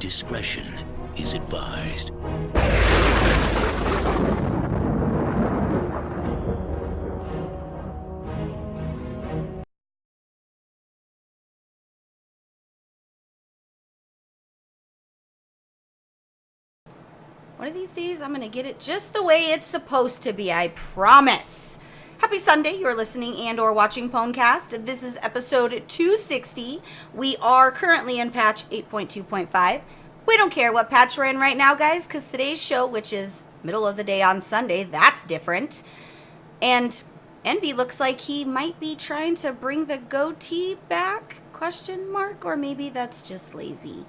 Discretion is advised. One of these days, I'm going to get it just the way it's supposed to be, I promise. Happy Sunday. You're listening and or watching Pwnecast. This is episode 260. We are currently in patch 8.2.5. We don't care what patch we're in right now, guys, because today's show, which is middle of the day on Sunday, that's different. And Envy looks like he might be trying to bring the goatee back, ? Or maybe that's just lazy.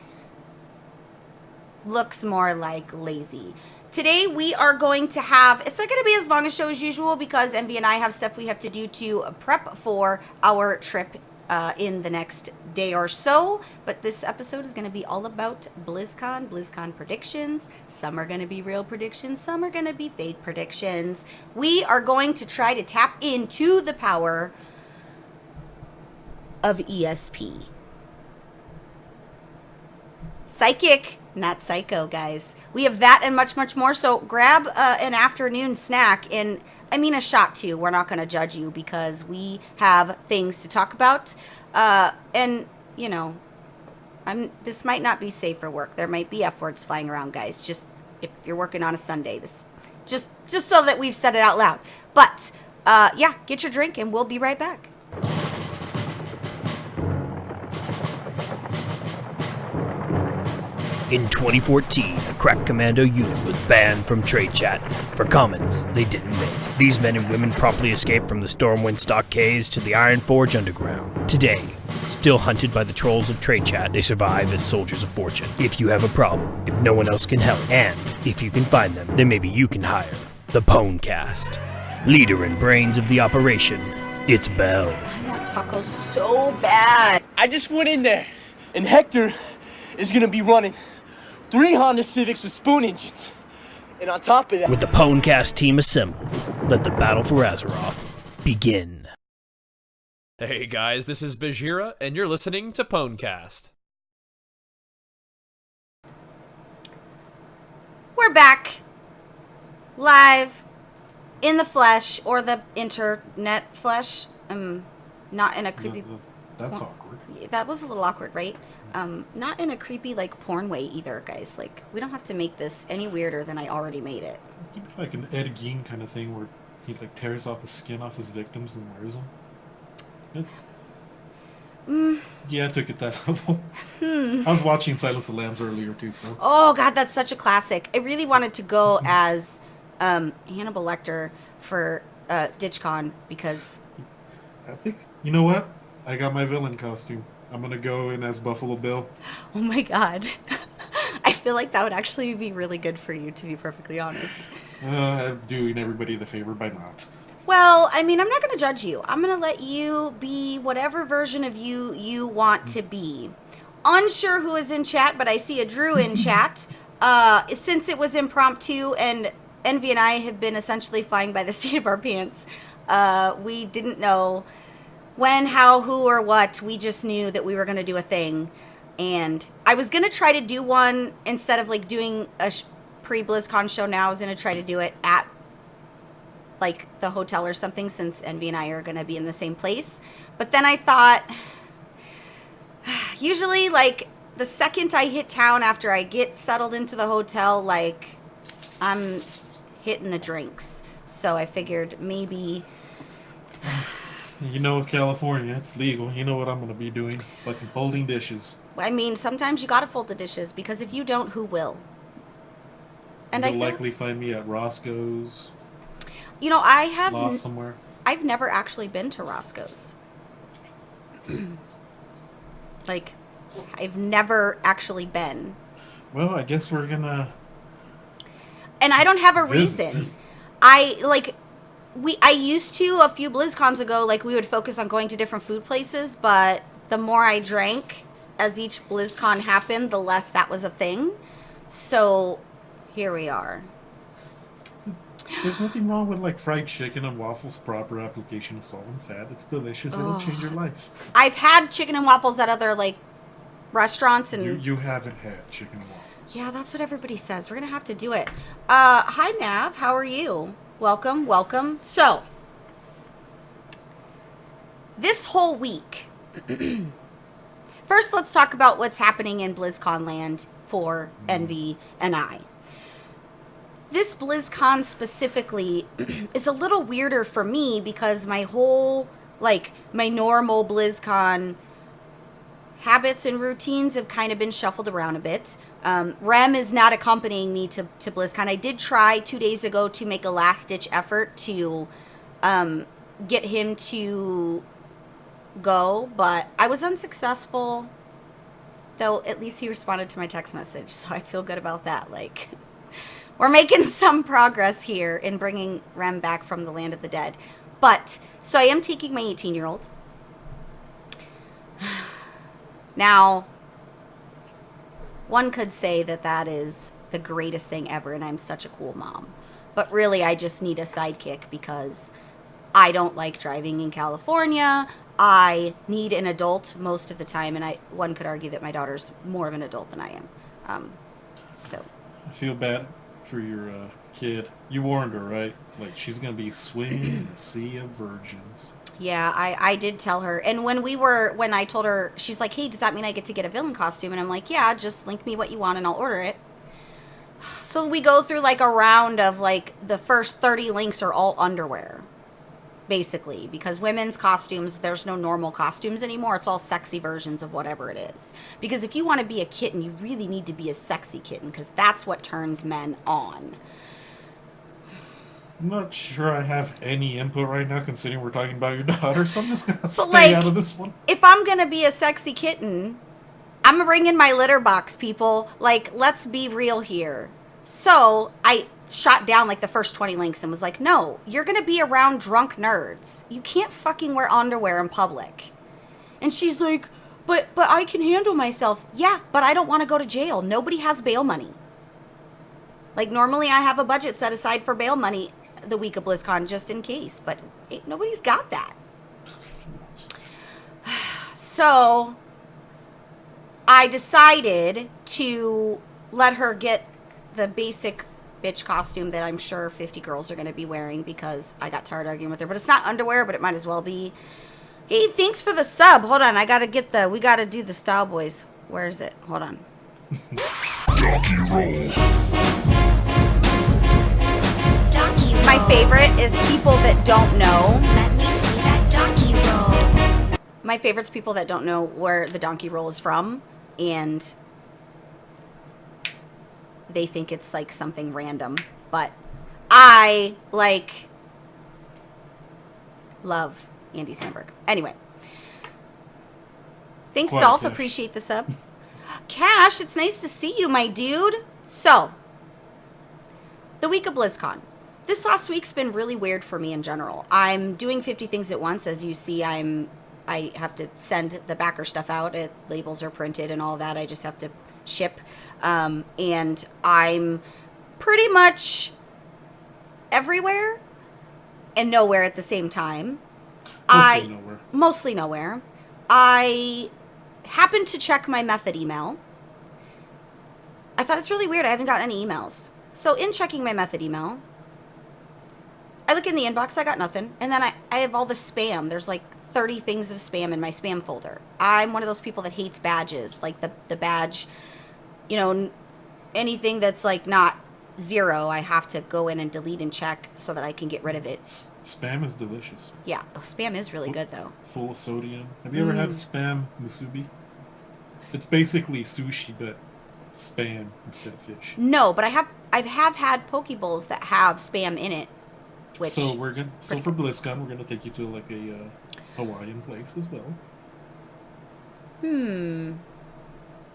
Looks more like lazy. Today we are going to have, it's not going to be as long a show as usual because Envy and I have stuff we have to do to prep for our trip in the next day or so. But this episode is going to be all about BlizzCon predictions. Some are going to be real predictions. Some are going to be fake predictions. We are going to try to tap into the power of ESP. Psychic, not psycho, guys. We have that and much, much more. So grab an afternoon snack, and I mean a shot too. We're not going to judge you because we have things to talk about. And, you know, this might not be safe for work. There might be F words flying around, guys. Just if you're working on a Sunday, this just so that we've said it out loud. But, yeah, get your drink and we'll be right back. In 2014, a crack commando unit was banned from trade chat for comments they didn't make. These men and women promptly escaped from the Stormwind stockades to the Iron Forge underground. Today, still hunted by the trolls of trade chat, they survive as soldiers of fortune. If you have a problem, if no one else can help, and if you can find them, then maybe you can hire the Pwnecast. Leader and brains of the operation, it's Belle. I want tacos so bad. I just went in there, and Hector is gonna be running 3 Honda Civics with spoon engines. And on top of that... With the Pwnecast team assembled, let the battle for Azeroth begin. Hey guys, this is Bajira, and you're listening to Pwnecast. We're back. Live. In the flesh, or the internet flesh. Not in a creepy... That's awkward. That was a little awkward, right? Not in a creepy, like, porn way either, guys. Like, we don't have to make this any weirder than I already made it. Like an Ed Gein kind of thing where he, like, tears off the skin off his victims and wears them. Yeah, I took it that level. I was watching Silence of the Lambs earlier, too, so... Oh, God, that's such a classic. I really wanted to go as Hannibal Lecter for DitchCon because... I think... You know what? I got my villain costume. I'm gonna go in as Buffalo Bill. Oh my God. I feel like that would actually be really good for you, to be perfectly honest. I'm doing everybody the favor by not. Well, I mean, I'm not going to judge you. I'm going to let you be whatever version of you want to be. Unsure who is in chat, but I see a Drew in chat. Since it was impromptu and Envy and I have been essentially flying by the seat of our pants, we didn't know when, how, who, or what. We just knew that we were going to do a thing. And I was going to try to do one instead of like doing a pre-BlizzCon show now. I was going to try to do it at like the hotel or something since Envy and I are going to be in the same place. But then I thought, usually like the second I hit town after I get settled into the hotel, like I'm hitting the drinks. So I figured maybe... You know, California, it's legal. You know what I'm going to be doing? Fucking folding dishes. I mean, sometimes you got to fold the dishes because if you don't, who will? And You'll likely find me at Roscoe's. You know, I have... Lost somewhere. I've never actually been to Roscoe's. Like, I've never actually been. Well, I guess we're going to... And I don't have a reason. I used to a few BlizzCons ago, like we would focus on going to different food places, but the more I drank as each BlizzCon happened, the less that was a thing. So here we are. There's nothing wrong with like fried chicken and waffles, proper application of salt and fat. It's delicious. It'll change your life. I've had chicken and waffles at other like restaurants and... You haven't had chicken and waffles. Yeah, that's what everybody says. We're going to have to do it. Hi, Nav. How are you? Welcome, welcome. So, this whole week... First, let's talk about what's happening in BlizzCon land for Envy and I. This BlizzCon specifically is a little weirder for me because my whole, my normal BlizzCon habits and routines have kind of been shuffled around a bit. Rem is not accompanying me to BlizzCon. I did try 2 days ago to make a last-ditch effort to get him to go, but I was unsuccessful, though at least he responded to my text message, so I feel good about that. We're making some progress here in bringing Rem back from the land of the dead. But, so I am taking my 18-year-old. Now, one could say that that is the greatest thing ever, and I'm such a cool mom. But really, I just need a sidekick because I don't like driving in California. I need an adult most of the time, and one could argue that my daughter's more of an adult than I am. So I feel bad for your kid. You warned her, right? She's gonna be swimming in a sea of virgins. Yeah, I did tell her. And when I told her, she's like, hey, does that mean I get to get a villain costume? And I'm like, yeah, just link me what you want and I'll order it. So we go through a round of the first 30 links are all underwear. Basically, because women's costumes, there's no normal costumes anymore. It's all sexy versions of whatever it is. Because if you want to be a kitten, you really need to be a sexy kitten, because that's what turns men on. I'm not sure I have any input right now, considering we're talking about your daughter, so I'm just gonna stay out of this one. If I'm gonna be a sexy kitten, I'm bringing my litter box, people. Let's be real here. So I shot down the first 20 links and was like, no, you're going to be around drunk nerds. You can't fucking wear underwear in public. And she's like, but I can handle myself. Yeah, but I don't want to go to jail. Nobody has bail money. Normally I have a budget set aside for bail money the week of BlizzCon just in case, but nobody's got that. So I decided to let her get the basic bitch costume that I'm sure 50 girls are going to be wearing because I got tired arguing with her. But it's not underwear, but it might as well be. Hey, thanks for the sub. Hold on. We got to do the Style Boys. Where is it? Hold on. Donkey roll. Donkey roll. My favorite is people that don't know. Let me see that donkey roll. My favorite's people that don't know where the donkey roll is from. And they think it's something random, but I love Andy Samberg. Anyway, thanks, Quiet, Dolph. Cash. Appreciate the sub. Cash, it's nice to see you, my dude. So, the week of BlizzCon. This last week's been really weird for me in general. I'm doing 50 things at once. As you see, I have to send the backer stuff out. Labels are printed and all that. I just have to ship. And I'm pretty much everywhere and nowhere at the same time. Mostly nowhere. I happened to check my method email. I thought it's really weird. I haven't gotten any emails. So in checking my method email, I look in the inbox. I got nothing. And then I have all the spam. There's 30 things of spam in my spam folder. I'm one of those people that hates badges. The badge, anything that's not 0, I have to go in and delete and check so that I can get rid of it. Spam is delicious. Yeah, spam is really good though. Full of sodium. Have you ever had spam musubi? It's basically sushi, but spam instead of fish. No, but I have had poke bowls that have spam in it. Which so for BlizzCon, we're gonna take you to a Hawaiian place as well.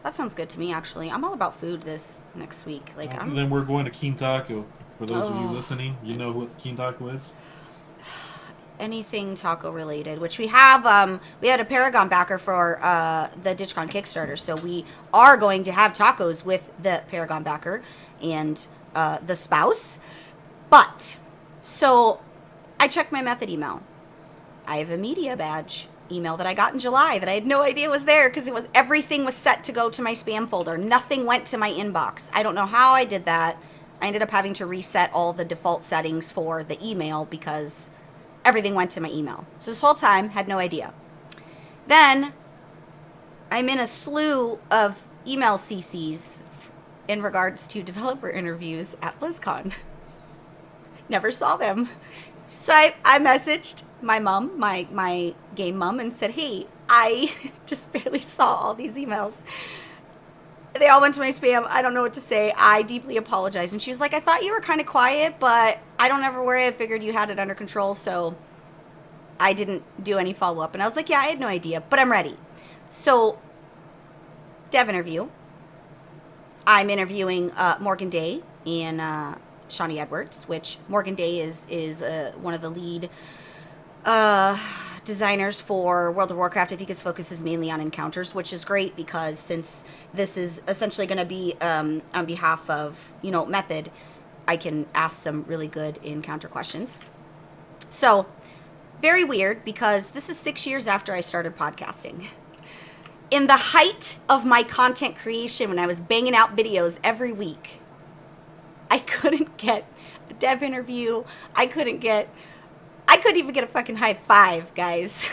That sounds good to me, actually. I'm all about food this next week. Then we're going to Keen Taco. For those of you listening, you know what Keen Taco is? Anything taco related, which we have. We had a Paragon backer for the DitchCon Kickstarter, so we are going to have tacos with the Paragon backer and the spouse. But, so I checked my method email. I have a media badge email that I got in July that I had no idea was there because everything was set to go to my spam folder. Nothing went to my inbox. I don't know how I did that. I ended up having to reset all the default settings for the email because everything went to my email. So this whole time, had no idea. Then I'm in a slew of email CCs in regards to developer interviews at BlizzCon. Never saw them. So I messaged my mom, my game mom, and said, hey, I just barely saw all these emails. They all went to my spam. I don't know what to say. I deeply apologize. And she was like, I thought you were kind of quiet, but I don't ever worry. I figured you had it under control, so I didn't do any follow-up. And I was like, yeah, I had no idea, but I'm ready. So, dev interview. I'm interviewing Morgan Day and Shawnee Edwards, which Morgan Day is one of the lead designers for World of Warcraft. I think his focus is mainly on encounters, which is great because since this is essentially going to be on behalf of, Method, I can ask some really good encounter questions. So, very weird because this is 6 years after I started podcasting. In the height of my content creation, when I was banging out videos every week, I couldn't get a dev interview. I couldn't even get a fucking high five, guys.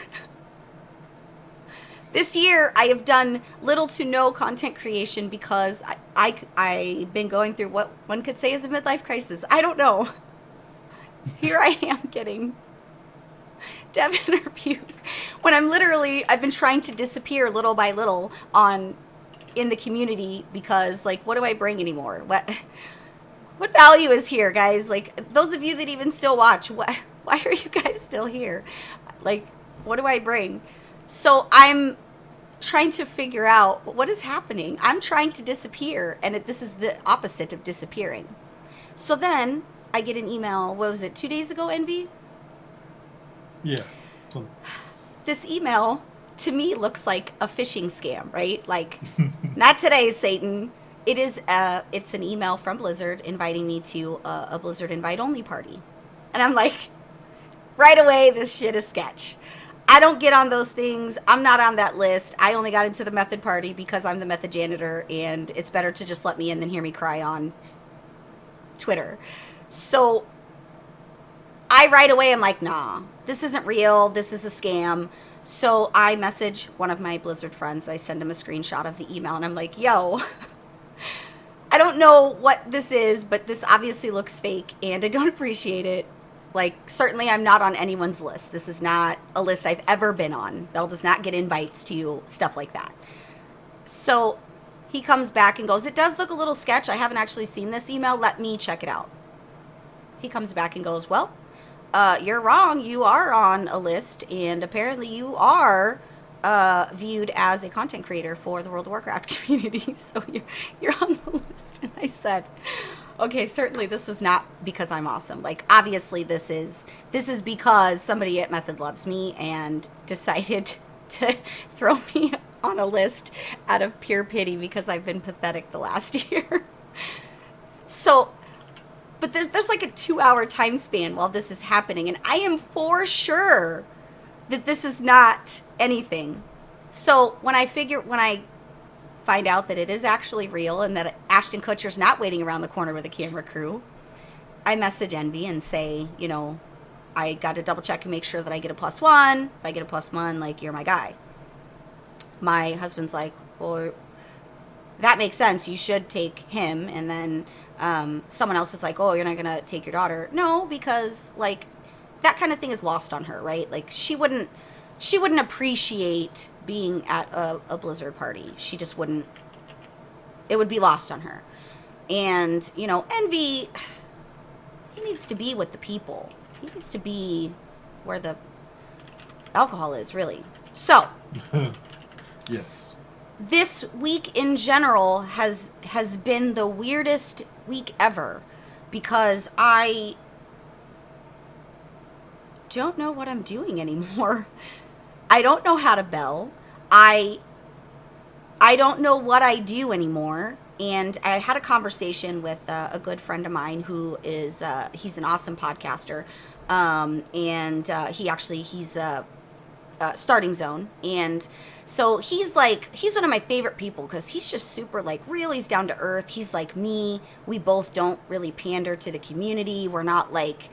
This year, I have done little to no content creation because I've been going through what one could say is a midlife crisis. I don't know. Here I am getting dev interviews when I've been trying to disappear little by little in the community because, like, what do I bring anymore? What value is here, guys? Like, those of you that even still watch, why are you guys still here? Like, what do I bring? So I'm trying to figure out what is happening. I'm trying to disappear, and this is the opposite of disappearing. So then I get an email, what was it, 2 days ago, Envy? Yeah. This email, to me, looks like a phishing scam, right? Like, not today, Satan. It's an email from Blizzard inviting me to a Blizzard invite-only party. And I'm like, right away, this shit is sketch. I don't get on those things. I'm not on that list. I only got into the Method party because I'm the Method janitor, and it's better to just let me in than hear me cry on Twitter. So I right away am like, nah, this isn't real. This is a scam. So I message one of my Blizzard friends. I send him a screenshot of the email, and I'm like, yo, I don't know what this is, but this obviously looks fake, and I don't appreciate it. Like, certainly I'm not on anyone's list. This is not a list I've ever been on. Belle does not get invites to stuff like that. So he comes back and goes, it does look a little sketch. I haven't actually seen this email. Let me check it out. He comes back and goes, well, you're wrong. You are on a list, and apparently you are viewed as a content creator for the World of Warcraft community. So you're on the list. And I said, okay, certainly this is not because I'm awesome. Like, obviously this is because somebody at Method loves me and decided to throw me on a list out of pure pity because I've been pathetic the last year. So, but there's like a 2-hour time span while this is happening, and I am for sure that this is not anything. So when I find out that it is actually real and that Ashton Kutcher's not waiting around the corner with a camera crew, I message Envy and say, I got to double check and make sure that I get a +1. If I get a +1, like, you're my guy. My husband's like, well, that makes sense. You should take him. And then someone else is like, oh, you're not going to take your daughter. No, because, like, that kind of thing is lost on her, right? Like, she wouldn't appreciate being at a Blizzard party. She just wouldn't. It would be lost on her. And, Envy, he needs to be with the people. He needs to be where the alcohol is, really. So, Yes. this week in general has been the weirdest week ever because I don't know what I'm doing anymore. I don't know how to bell. I don't know what I do anymore. And I had a conversation with a good friend of mine who is, he's an awesome podcaster. And he's starting zone. And so he's one of my favorite people because he's just super like real. He's down to earth. He's like me. We both don't really pander to the community. We're not like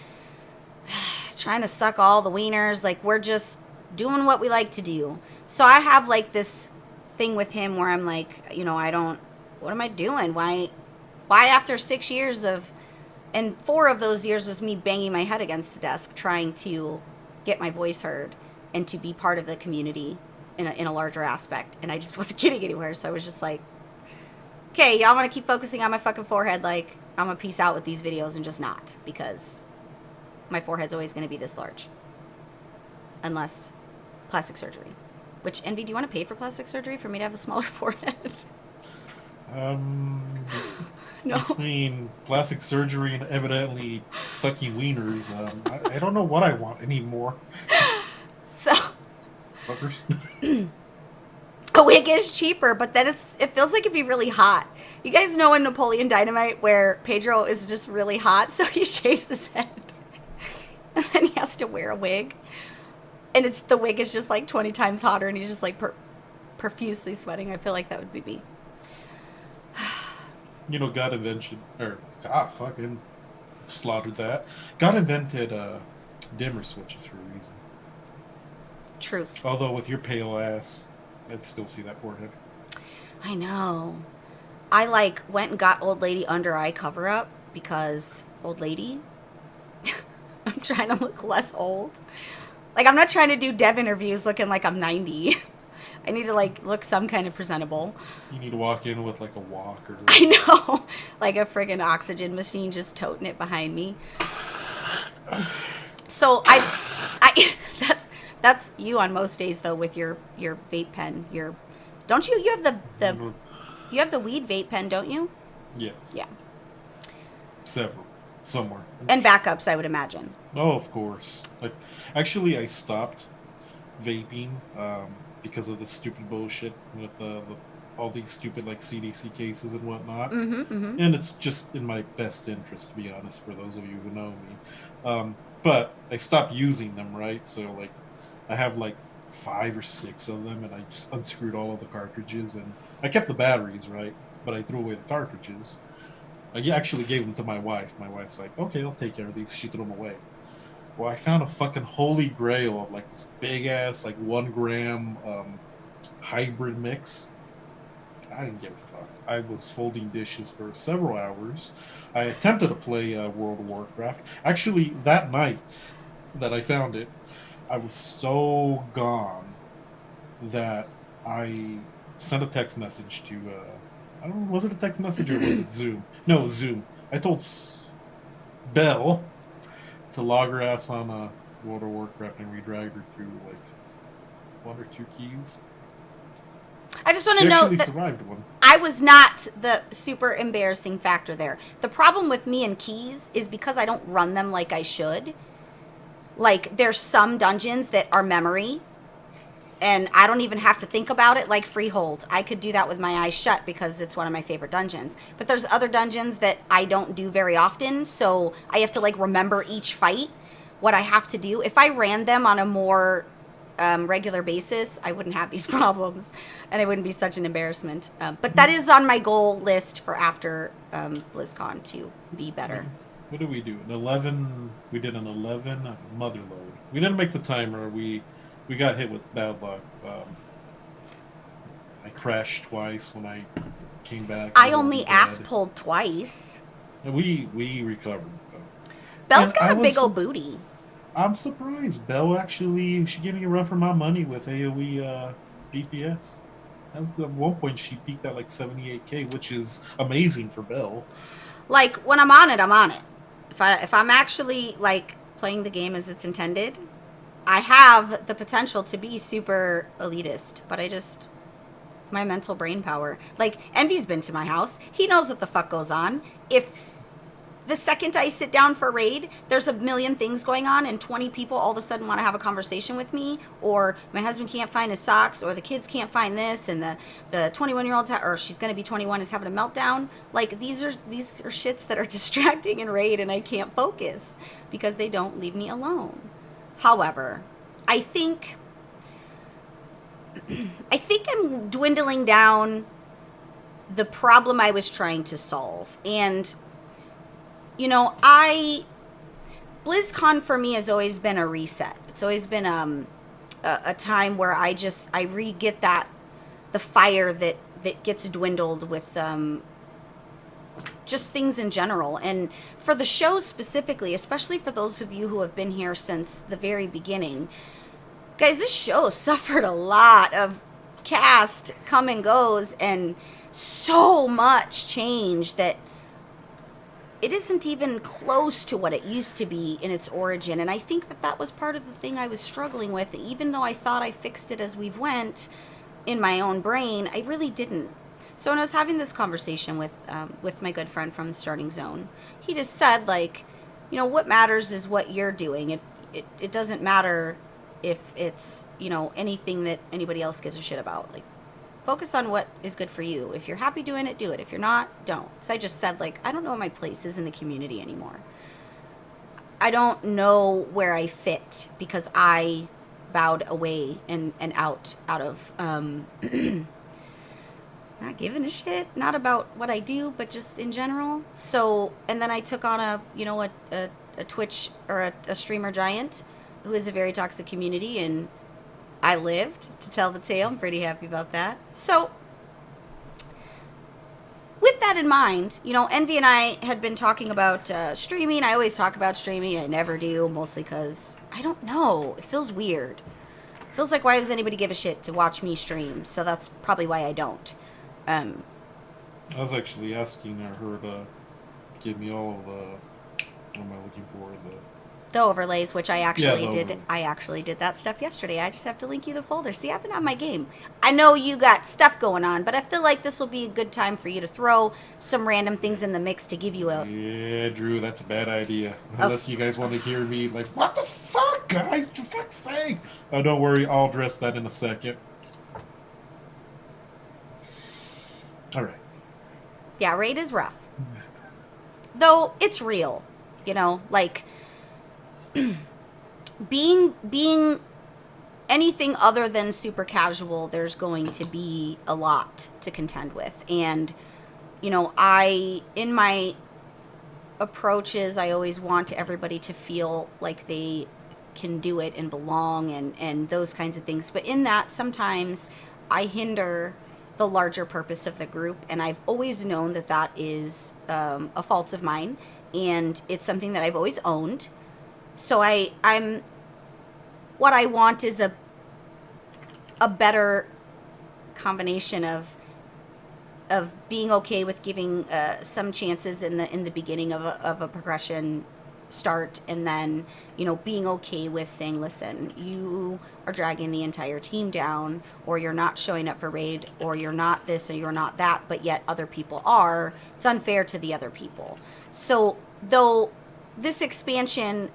trying to suck all the wieners. Like we're just doing what we like to do. So I have like this thing with him where I'm like, what am I doing? Why after 6 years and 4 of those years was me banging my head against the desk trying to get my voice heard and to be part of the community in a larger aspect. And I just wasn't getting anywhere. So I was just like, okay, y'all want to keep focusing on my fucking forehead. Like I'm going to peace out with these videos and just not, because my forehead's always going to be this large. Unless plastic surgery. Which, Envy, do you want to pay for plastic surgery for me to have a smaller forehead? No. Between plastic surgery and evidently sucking wieners, I don't know what I want anymore. So, Fuckers. a wig is cheaper, but then it feels like it'd be really hot. You guys know in Napoleon Dynamite where Pedro is just really hot, so he shaves his head. And then he has to wear a wig. And the wig is just like 20 times hotter, and he's just like profusely sweating. I feel like that would be me. God fucking slaughtered that. God invented dimmer switches for a reason. Truth. Although with your pale ass, I'd still see that forehead. I know. I went and got old lady under eye cover up because old lady. I'm trying to look less old. Like, I'm not trying to do dev interviews looking like I'm 90. I need to, look some kind of presentable. You need to walk in with, a walker. I know. Like a friggin' oxygen machine just toting it behind me. So, that's you on most days, though, with your vape pen. You have the weed vape pen, don't you? Yes. Yeah. Several. Somewhere. And backups, I would imagine. Oh, of course. I stopped vaping because of the stupid bullshit with all these stupid CDC cases and whatnot. And it's just in my best interest, to be honest, for those of you who know me. But I stopped using them, right? So I have 5 or 6 of them, and I just unscrewed all of the cartridges, and I kept the batteries, right? But I threw away the cartridges. I actually gave them to my wife. My wife's like, okay, I'll take care of these. She threw them away. Well, I found a fucking holy grail of this big ass 1 gram hybrid mix. I didn't give a fuck. I was folding dishes for several hours. I attempted to play World of Warcraft. Actually, that night that I found it, I was so gone that I sent a text message to I don't know, was it a text message or was it Zoom? No, Zoom. I told Belle to log her ass on World of Warcraft, and we dragged her through 1 or 2 keys. I just want She to note actually that survived one. I was not the super embarrassing factor there. The problem with me and keys is because I don't run them like I should. There's some dungeons that are memory, and I don't even have to think about it, like Freehold. I could do that with my eyes shut because it's one of my favorite dungeons. But there's other dungeons that I don't do very often, so I have to remember each fight, what I have to do. If I ran them on a more regular basis, I wouldn't have these problems, and it wouldn't be such an embarrassment. But that is on my goal list for after BlizzCon to be better. What did we do? An 11. We did an 11 mother load. We didn't make the timer. We got hit with bad luck. I crashed twice when I came back. I only ass pulled twice. And we recovered. Belle's And got I a big was- old booty. I'm surprised. Belle actually, she gave me a run for my money with AoE DPS. At one point, she peaked at 78k, which is amazing for Belle. When I'm on it, I'm on it. If I'm actually playing the game as it's intended, I have the potential to be super elitist, but my mental brain power. Envy's been to my house. He knows what the fuck goes on. If the second I sit down for raid, there's a million things going on, and 20 people all of a sudden want to have a conversation with me, or my husband can't find his socks, or the kids can't find this, and the 21-year-old, or she's going to be 21, is having a meltdown. These are shits that are distracting in raid, and I can't focus because they don't leave me alone. However, I think I think I'm dwindling down the problem I was trying to solve. And, you know, BlizzCon for me has always been a reset. It's always been a time where I re-get the fire that gets dwindled with just things in general. And for the show specifically, especially for those of you who have been here since the very beginning, guys, this show suffered a lot of cast come and goes and so much change that it isn't even close to what it used to be in its origin. And I think that was part of the thing I was struggling with. Even though I thought I fixed it as we went in my own brain, I really didn't. So when I was having this conversation with my good friend from Starting Zone, he just said, like, you know, what matters is what you're doing. It doesn't matter if it's, you know, anything that anybody else gives a shit about. Like, focus on what is good for you. If you're happy doing it, do it. If you're not, don't. Because I just said, like, I don't know what my place is in the community anymore. I don't know where I fit because I bowed away and out of not giving a shit, not about what I do, but just in general. So, and then I took on a Twitch or a streamer giant who is a very toxic community, and I lived to tell the tale. I'm pretty happy about that. So, with that in mind, you know, Envy and I had been talking about streaming. I always talk about streaming. I never do, mostly because, I don't know, it feels weird. It feels like, why does anybody give a shit to watch me stream? So that's probably why I don't. I was actually asking her to give me all of the, what am I looking for? The overlays, which I actually did. overlay. I actually did that stuff yesterday. I just have to link you the folder. See, I've been on my game. I know you got stuff going on, but I feel like this will be a good time for you to throw some random things in the mix to give you a... Yeah, Drew, that's a bad idea. Unless you guys want to hear me like, what the fuck, guys? For fuck's sake! Oh, don't worry, I'll address that in a second. Alright. Yeah, raid is rough. Though, it's real. You know, like... being anything other than super casual, there's going to be a lot to contend with. And, you know, in my approaches, I always want everybody to feel like they can do it and belong and those kinds of things. But in that, sometimes I hinder the larger purpose of the group. And I've always known that is a fault of mine. And it's something that I've always owned. So I'm what I want is a better combination of being okay with giving some chances in the beginning of a progression start, and then, you know, being okay with saying, listen, you are dragging the entire team down, or you're not showing up for raid, or you're not this or you're not that, but yet other people are. It's unfair to the other people. So though this expansion,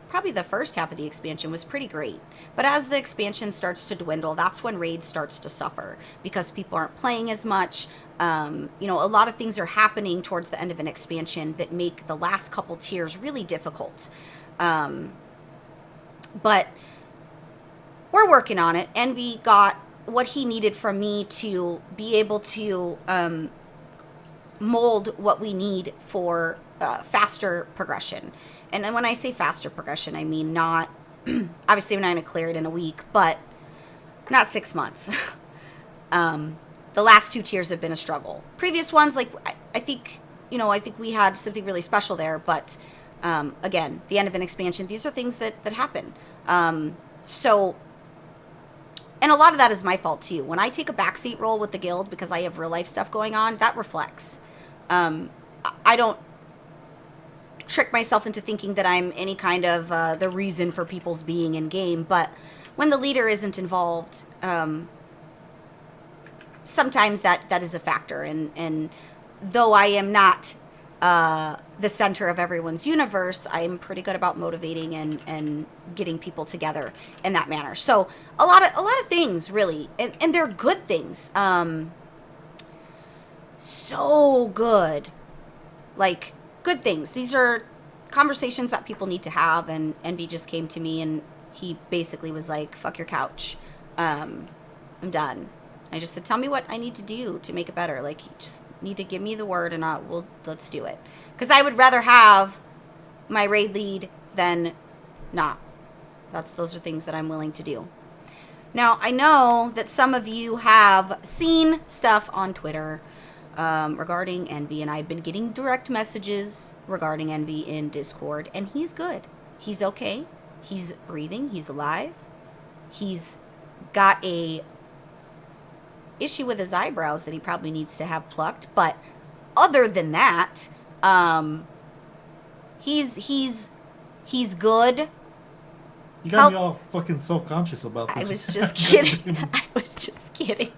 probably the first half of the expansion, was pretty great. But as the expansion starts to dwindle, that's when raid starts to suffer because people aren't playing as much. You know, a lot of things are happening towards the end of an expansion that make the last couple tiers really difficult. But we're working on it. Envy got what he needed from me to be able to mold what we need for faster progression. And when I say faster progression, I mean not, obviously we're not going to clear it in a week, but not 6 months. The last 2 tiers have been a struggle. Previous ones, like, I think we had something really special there, but again, the end of an expansion, these are things that happen. So, and a lot of that is my fault too. When I take a backseat role with the guild because I have real life stuff going on, that reflects. I don't trick myself into thinking that I'm any kind of the reason for people's being in game, but when the leader isn't involved, sometimes that is a factor, and though I am not the center of everyone's universe, I'm pretty good about motivating and getting people together in that manner. So a lot of things, really, and they're good things. So good, like, good things. These are conversations that people need to have, and Envy just came to me and he basically was like, fuck your couch. I'm done. I just said, tell me what I need to do to make it better. Like, you just need to give me the word and let's do it. Because I would rather have my raid lead than not. Those are things that I'm willing to do. Now, I know that some of you have seen stuff on Twitter regarding Envy, and I've been getting direct messages regarding Envy in Discord, and he's good. He's okay. He's breathing. He's alive. He's got a issue with his eyebrows that he probably needs to have plucked, but other than that, he's good. You got me all fucking self-conscious about this. I was just kidding. I was just kidding.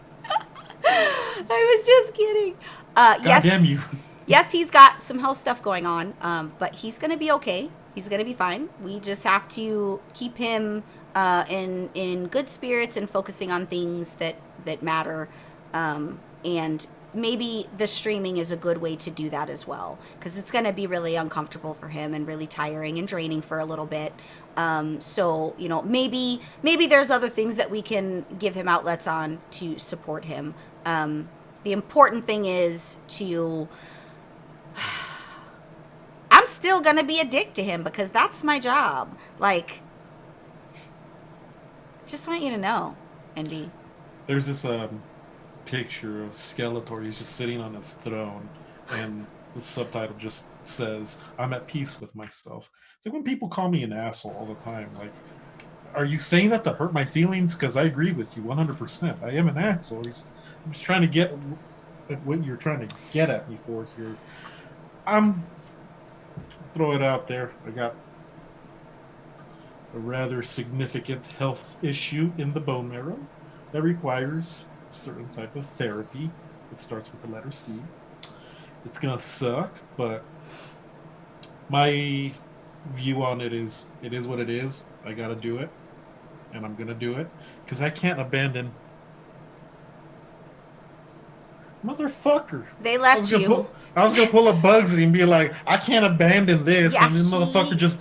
God Yes, damn you. yes, he's got some health stuff going on, but he's gonna be okay. He's gonna be fine. We just have to keep him in good spirits and focusing on things that matter. And maybe the streaming is a good way to do that as well, because it's going to be really uncomfortable for him and really tiring and draining for a little bit. So, you know, maybe there's other things that we can give him outlets on to support him. The important thing is to... I'm still going to be a dick to him because that's my job. Like, just want you to know, Envy. There's this picture of Skeletor. He's just sitting on his throne, and the subtitle just says, "I'm at peace with myself." It's like when people call me an asshole all the time. Like, are you saying that to hurt my feelings? Because I agree with you 100%. I am an asshole. I'm just trying to get at what you're trying to get at me for here. Throw it out there. I got a rather significant health issue in the bone marrow that requires a certain type of therapy. It starts with the letter C. It's gonna suck, but my view on it is what it is. I gotta do it, and I'm gonna do it because I can't abandon motherfucker. They left you. I was gonna pull a Bugsy and be like, I can't abandon this, Yeah, and then motherfucker just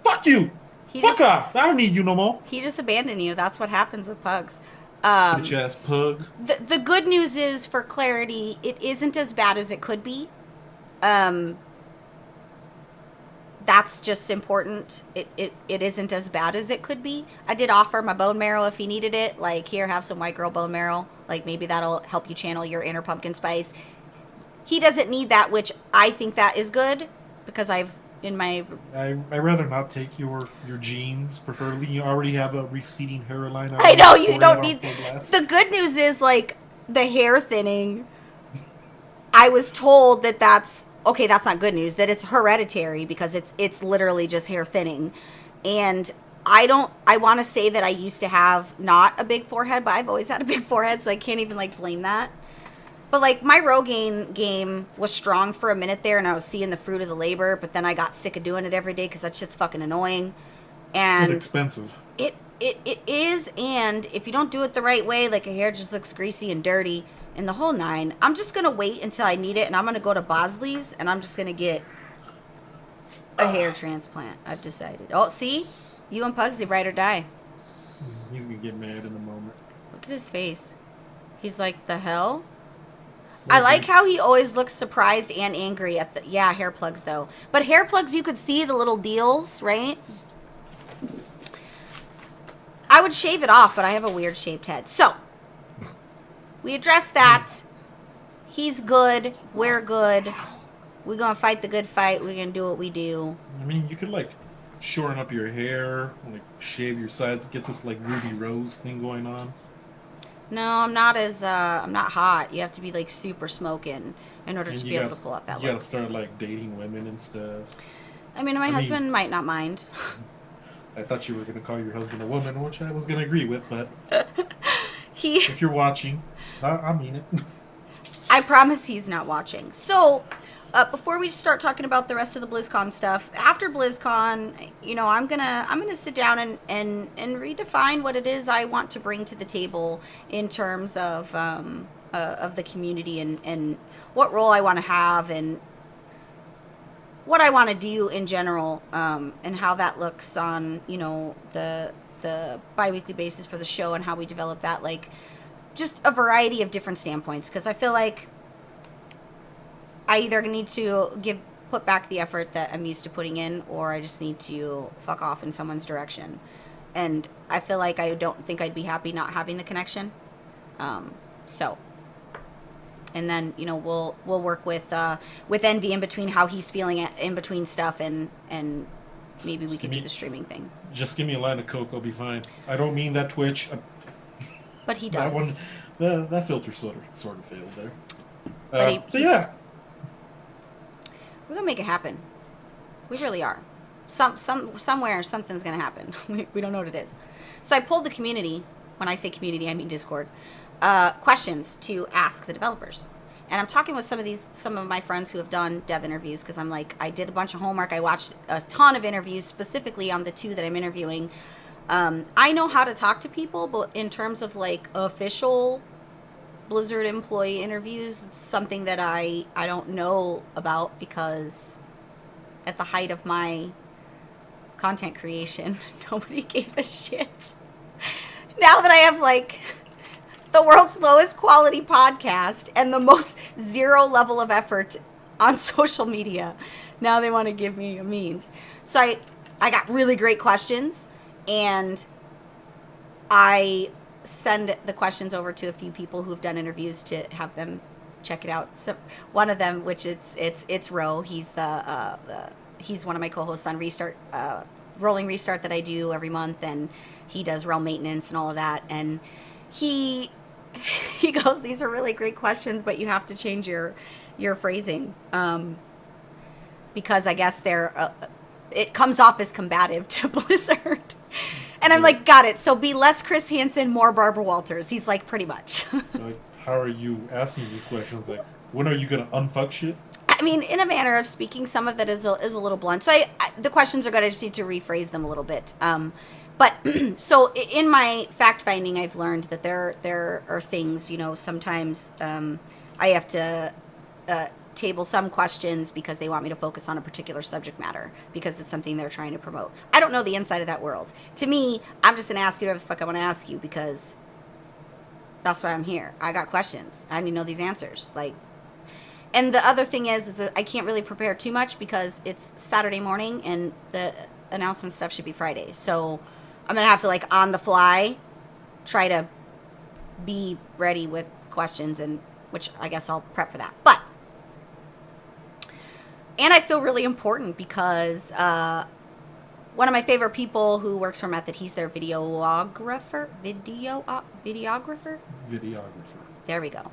fuck you. Fuck off. I don't need you no more. He just abandoned you. That's what happens with pugs. Bitch ass pug. The good news is, for clarity, it isn't as bad as it could be. That's just important. It isn't as bad as it could be. I did offer my bone marrow if he needed it. Like, here, have some white girl bone marrow. Like, maybe that'll help you channel your inner pumpkin spice. He doesn't need that, which I think that is good, because I rather not take your genes. Preferably, you already have a receding hairline. I know you don't need. The good news is, like, the hair thinning. I was told that's okay. That's not good news. That it's hereditary, because it's literally just hair thinning, and I want to say that I used to have not a big forehead, but I've always had a big forehead, so I can't even, like, blame that. But, like, my Rogaine game was strong for a minute there, and I was seeing the fruit of the labor, but then I got sick of doing it every day because that shit's fucking annoying. And expensive. It is, and if you don't do it the right way, like, your hair just looks greasy and dirty and the whole nine. I'm just going to wait until I need it, and I'm going to go to Bosley's, and I'm just going to get a hair transplant. I've decided. Oh, see? You and Pugsy, ride or die. He's going to get mad in a moment. Look at his face. He's like, the hell? I like how he always looks surprised and angry at the... Yeah, hair plugs, though. But hair plugs, you could see the little deals, right? I would shave it off, but I have a weird shaped head. So, we addressed that. He's good. We're good. We're going to fight the good fight. We're going to do what we do. I mean, you could, like, shorten up your hair, like, shave your sides, get this, like, Ruby Rose thing going on. No, I'm not hot. You have to be, like, super smoking in order to be able to pull off that look. You gotta start, like, dating women and stuff. I mean, my husband might not mind. I thought you were gonna call your husband a woman, which I was gonna agree with, but He. If you're watching, I mean it. I promise he's not watching. So, before we start talking about the rest of the BlizzCon stuff, after BlizzCon, you know, I'm gonna sit down and redefine what it is I want to bring to the table in terms of the community and what role I want to have and what I want to do in general, and how that looks on, you know, the the bi-weekly basis for the show and how we develop that, like just a variety of different standpoints, because I feel like I either need to put back the effort that I'm used to putting in, or I just need to fuck off in someone's direction. And I feel like I don't think I'd be happy not having the connection. So, and then, you know, we'll work with Envy in between how he's feeling it in between stuff, and maybe we could do the streaming thing. Just give me a line of Coke, I'll be fine. I don't mean that Twitch. But he does. That filter sort of failed there. But yeah. We're gonna make it happen. We really are. Somewhere something's gonna happen. We don't know what it is. So I pulled the community. When I say community, I mean Discord. Questions to ask the developers. And I'm talking with some of my friends who have done dev interviews, because I'm like, I did a bunch of homework. I watched a ton of interviews specifically on the 2 that I'm interviewing. I know how to talk to people, but in terms of like official Blizzard employee interviews, it's something that I don't know about, because at the height of my content creation, nobody gave a shit. Now that I have like the world's lowest quality podcast and the most 0 level of effort on social media, now they want to give me a means. So I got really great questions, and I send the questions over to a few people who've done interviews to have them check it out. So one of them, which it's Ro, he's he's one of my co-hosts on Rolling Restart that I do every month, and he does realm maintenance and all of that. And he goes, these are really great questions, but you have to change your phrasing, because I guess it comes off as combative to Blizzard. And I'm like, got it. So be less Chris Hansen, more Barbara Walters. He's like, pretty much. Like, how are you asking these questions? Like, when are you gonna unfuck shit? I mean, in a manner of speaking, some of that is a little blunt. So the questions are good. I just need to rephrase them a little bit. But so in my fact finding, I've learned that there are things, you know, sometimes I have to table some questions because they want me to focus on a particular subject matter because it's something they're trying to promote. I don't know the inside of that world. To me, I'm just gonna ask you whatever the fuck I want to ask you, because that's why I'm here. I got questions. I need to know these answers. Like, and the other thing is that I can't really prepare too much because it's Saturday morning and the announcement stuff should be Friday. So I'm gonna have to, like, on the fly try to be ready with questions, and which I guess I'll prep for that. But and I feel really important because one of my favorite people who works for Method, he's their videographer. There we go.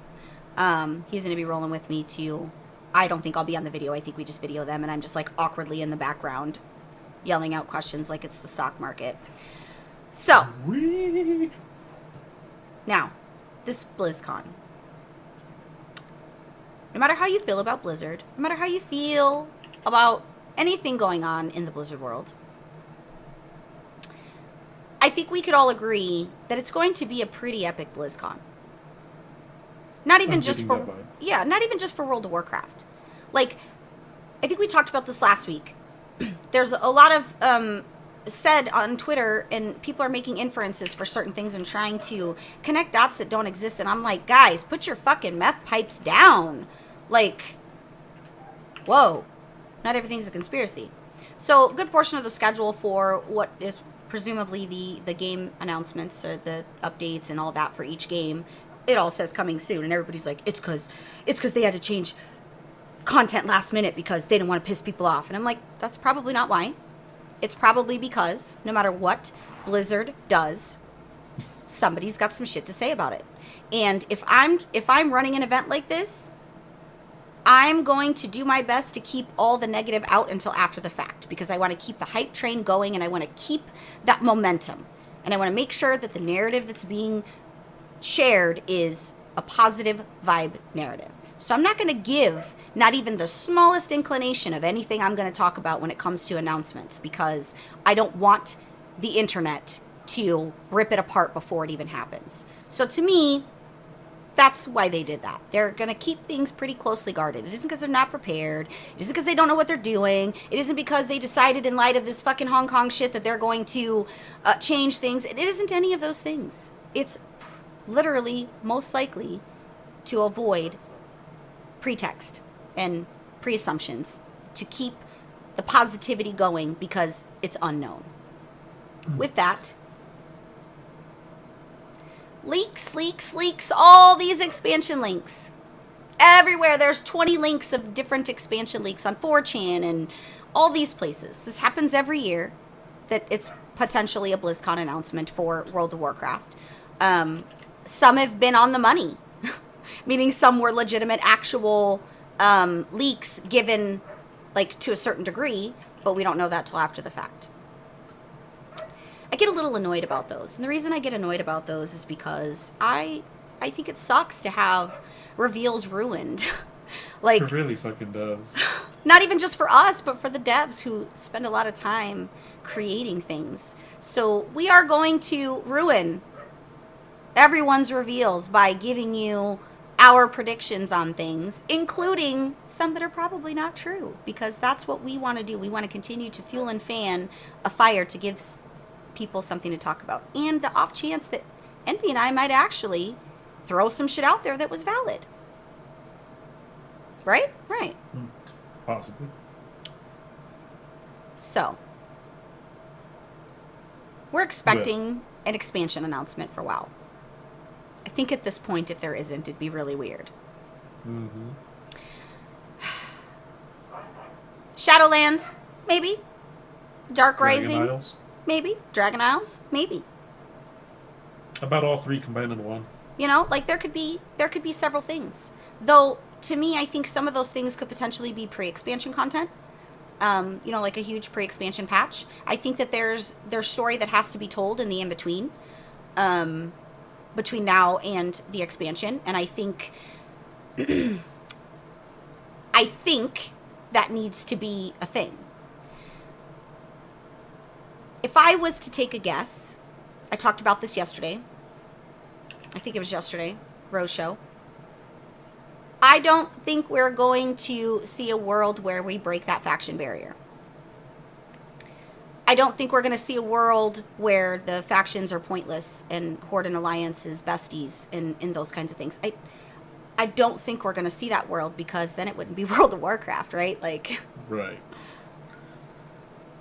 He's going to be rolling with me too. I don't think I'll be on the video. I think we just video them, and I'm just like awkwardly in the background yelling out questions like it's the stock market. So, now, this BlizzCon. No matter how you feel about Blizzard, no matter how you feel about anything going on in the Blizzard world, I think we could all agree that it's going to be a pretty epic BlizzCon. Not even just for World of Warcraft. Like, I think we talked about this last week. There's a lot of said on Twitter, and people are making inferences for certain things and trying to connect dots that don't exist. And I'm like, guys, put your fucking meth pipes down. Like, whoa, not everything's a conspiracy. So a good portion of the schedule for what is presumably the game announcements or the updates and all that for each game, it all says coming soon, and everybody's like, it's because they had to change content last minute because they didn't want to piss people off. And I'm like, that's probably not why. It's probably because no matter what Blizzard does, somebody's got some shit to say about it. And if I'm running an event like this, I'm going to do my best to keep all the negative out until after the fact, because I want to keep the hype train going, and I want to keep that momentum. And I want to make sure that the narrative that's being shared is a positive vibe narrative. So I'm not going to give not even the smallest inclination of anything I'm going to talk about when it comes to announcements, because I don't want the internet to rip it apart before it even happens. So to me, That's why they did that. They're going to keep things pretty closely guarded. It isn't because they're not prepared. It isn't because they don't know what they're doing. It isn't because they decided in light of this fucking Hong Kong shit that they're going to change things. It isn't any of those things. It's literally most likely to avoid pretext and pre-assumptions, to keep the positivity going because it's unknown. With that, leaks, all these expansion links. Everywhere there's 20 links of different expansion leaks on 4chan and all these places. This happens every year that it's potentially a BlizzCon announcement for World of Warcraft. Some have been on the money, meaning some were legitimate actual leaks given like to a certain degree, but we don't know that till after the fact. I get a little annoyed about those. And the reason I get annoyed about those is because I think it sucks to have reveals ruined. Like, It really fucking does. not even just for us, but for the devs who spend a lot of time creating things. So we are going to ruin everyone's reveals by giving you our predictions on things, including some that are probably not true, because that's what we want to do. We want to continue to fuel and fan a fire to give people something to talk about. And the off chance that Envy and I might actually throw some shit out there that was valid. Right? Right. Possibly. So, we're expecting an expansion announcement for WoW. I think at this point, if there isn't, it'd be really weird. Mm-hmm. Shadowlands, maybe. Dark Dragon Rising, Isles. maybe. Dragon Isles, maybe. About all three combined in one. You know, like there could be several things. Though to me, I think some of those things could potentially be pre-expansion content. You know, like a huge pre-expansion patch. I think that there's story that has to be told in the in-between. Between now and the expansion, and I think that needs to be a thing. If I was to take a guess, I talked about this yesterday. I think it was yesterday, Rose Show. I don't think we're going to see a world where we break that faction barrier. I don't think we're going to see a world where the factions are pointless and Horde and Alliance is besties and those kinds of things. I don't think we're going to see that world, because then it wouldn't be World of Warcraft, right? Like, Right.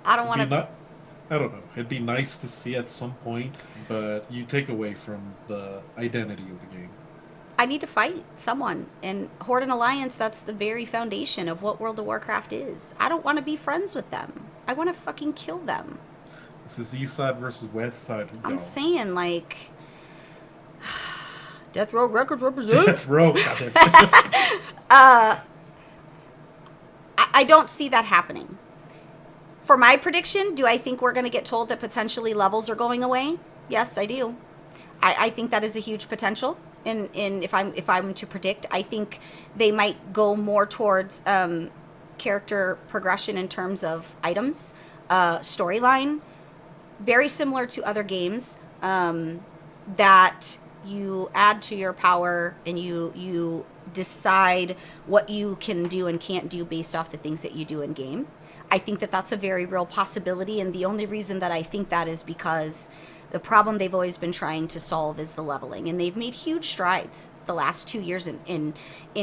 I don't want to... I don't know. It'd be nice to see at some point, but you take away from the identity of the game. I need to fight someone. And Horde and Alliance, that's the very foundation of what World of Warcraft is. I don't want to be friends with them. I want to fucking kill them. This is East Side versus West Side. I'm y'all. saying, like... Death Row Records represents. Death Row, goddamn. I don't see that happening. For my prediction, do I think we're going to get told that potentially levels are going away? Yes, I do. I think that is a huge potential. And if I'm to predict, I think they might go more towards character progression in terms of items, storyline, very similar to other games that you add to your power and you decide what you can do and can't do based off the things that you do in game. I think that that's a very real possibility, and the only reason that I think that is because the problem they've always been trying to solve is the leveling, and they've made huge strides the last 2 years in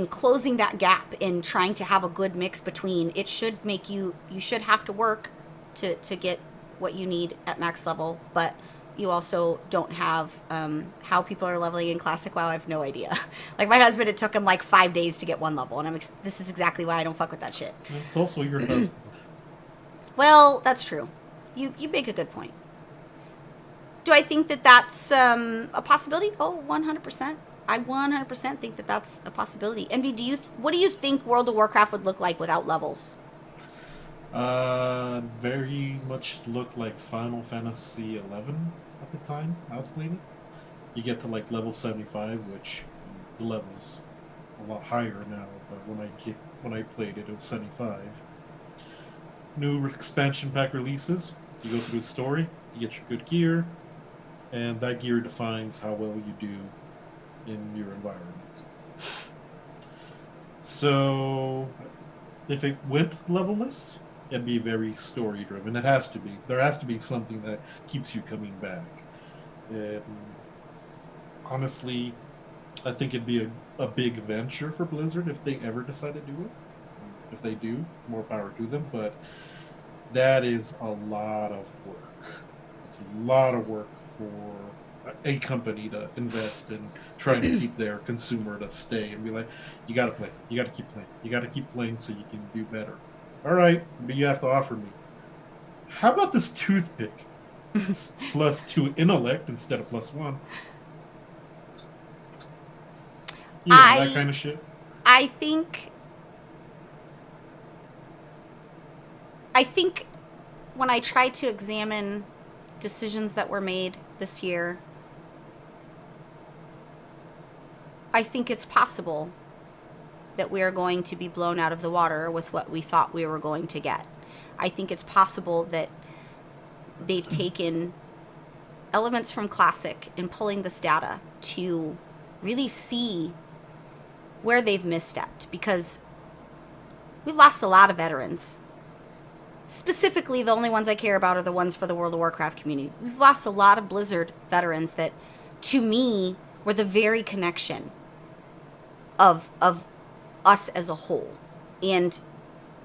closing that gap, in trying to have a good mix between it should make you should have to work to get what you need at max level, but you also don't have how people are leveling in Classic WoW. I have no idea. Like my husband, it took him like 5 days to get one level, and this is exactly why I don't fuck with that shit. It's also your husband. Well, that's true. You make a good point. Do I think that that's a possibility? Oh, 100%. I 100% think that that's a possibility. Envy, what do you think World of Warcraft would look like without levels? Very much looked like Final Fantasy XI at the time I was playing it. You get to like level 75, which the level's a lot higher now, but when I played it, it was 75. New expansion pack releases. You go through the story, you get your good gear, and that gear defines how well you do in your environment. So, if it went levelless, it'd be very story driven. It has to be. There has to be something that keeps you coming back. And honestly, I think it'd be a big venture for Blizzard if they ever decide to do it. If they do, more power to them. But that is a lot of work. It's a lot of work for a company to invest in trying to keep their consumer to stay and be like, you got to play, you got to keep playing, you got to keep playing so you can do better. All right, but you have to offer me. How about this toothpick? It's +2 intellect instead of +1. That kind of shit. I think when I try to examine decisions that were made this year, I think it's possible that we are going to be blown out of the water with what we thought we were going to get. I think it's possible that they've taken elements from Classic and pulling this data to really see where they've misstepped, because we've lost a lot of veterans. Specifically, the only ones I care about are the ones for the World of Warcraft community. We've lost a lot of Blizzard veterans that, to me, were the very connection of us as a whole. And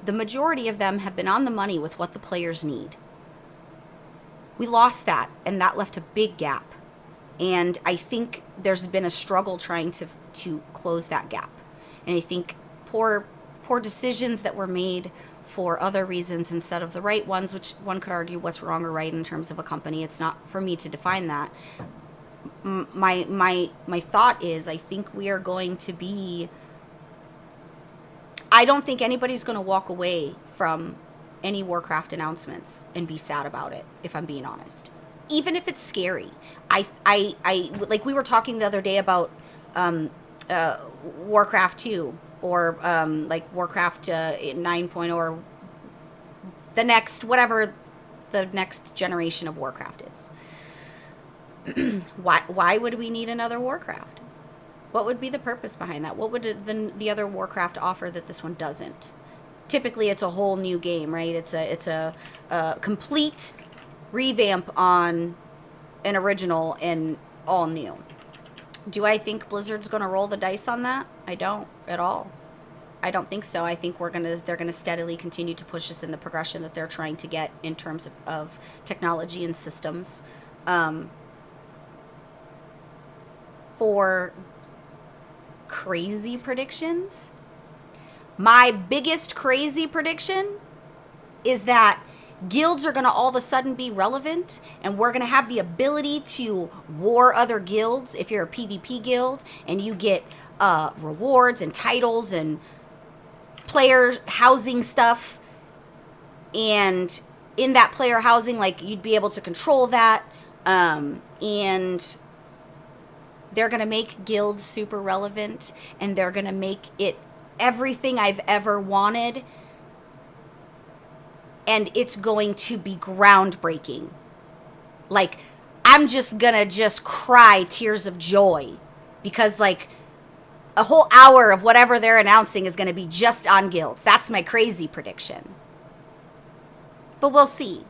the majority of them have been on the money with what the players need. We lost that, and that left a big gap. And I think there's been a struggle trying to close that gap. And I think poor decisions that were made for other reasons instead of the right ones, which one could argue what's wrong or right in terms of a company. It's not for me to define that. My thought is, I think we are going to be... I don't think anybody's going to walk away from any Warcraft announcements and be sad about it, if I'm being honest. Even if it's scary. I like we were talking the other day about Warcraft 2 or like Warcraft 9.0 or the next, whatever the next generation of Warcraft is. Why would we need another Warcraft? What would be the purpose behind that? What would the other Warcraft offer that this one doesn't? Typically, it's a whole new game, right? It's a complete revamp on an original and all new. Do I think Blizzard's going to roll the dice on that? I don't at all. I don't think so. I think they're gonna steadily continue to push us in the progression that they're trying to get in terms of technology and systems. For crazy predictions, my biggest crazy prediction is that guilds are going to all of a sudden be relevant, and we're going to have the ability to war other guilds if you're a PvP guild, and you get rewards and titles and player housing stuff, and in that player housing, like, you'd be able to control that, and they're going to make guilds super relevant, and they're going to make it everything I've ever wanted, and it's going to be groundbreaking. Like, I'm just going to cry tears of joy, because, like, a whole hour of whatever they're announcing is going to be just on guilds. That's my crazy prediction. But we'll see.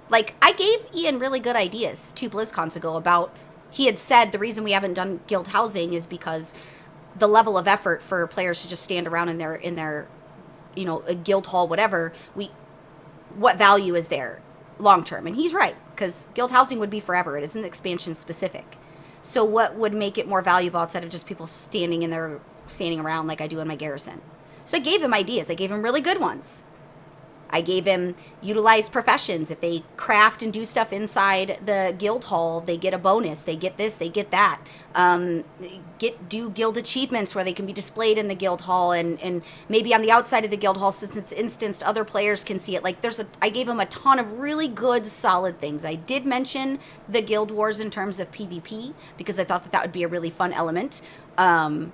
Like, I gave Ian really good ideas 2 BlizzCons ago about, he had said the reason we haven't done guild housing is because the level of effort for players to just stand around in their you know, a guild hall, whatever, what value is there long term? And he's right, because guild housing would be forever. It isn't expansion specific. So what would make it more valuable outside of just people standing around like I do in my garrison? So I gave him ideas. I gave him really good ones. I gave him utilize professions. If they craft and do stuff inside the guild hall, they get a bonus. They get this, they get that. Do guild achievements where they can be displayed in the guild hall, and maybe on the outside of the guild hall, since it's instanced, other players can see it. Like, I gave him a ton of really good, solid things. I did mention the guild wars in terms of PvP, because I thought that would be a really fun element. I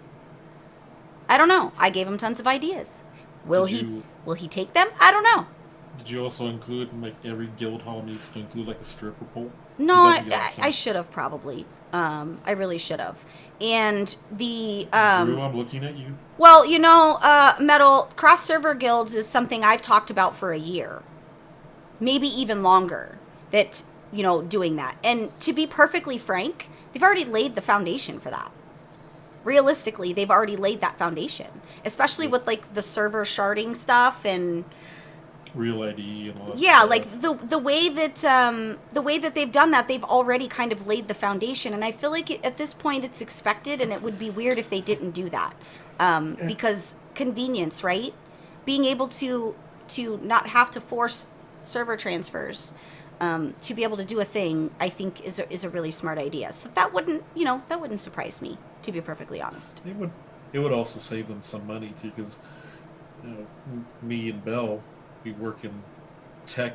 don't know. I gave him tons of ideas. Will he take them? I don't know. Did you also include, like, every guild hall needs to include, like, a stripper pole? No, 'Cause that'd be awesome. I should have probably. I really should have. And the Drew, I'm looking at you. well, Metal cross server guilds is something I've talked about for a year, maybe even longer. That doing that, and to be perfectly frank, they've already laid the foundation for that. Realistically, they've already laid that foundation, especially with like the server sharding stuff and Real ID and all that yeah, stuff. like the way that they've done that, they've already kind of laid the foundation, and I feel like at this point it's expected, and it would be weird if they didn't do that, because convenience, right? Being able to not have to force server transfers, to be able to do a thing, I think is a really smart idea. So that wouldn't surprise me, to be perfectly honest. It would also save them some money too, because me and Bell, we work in the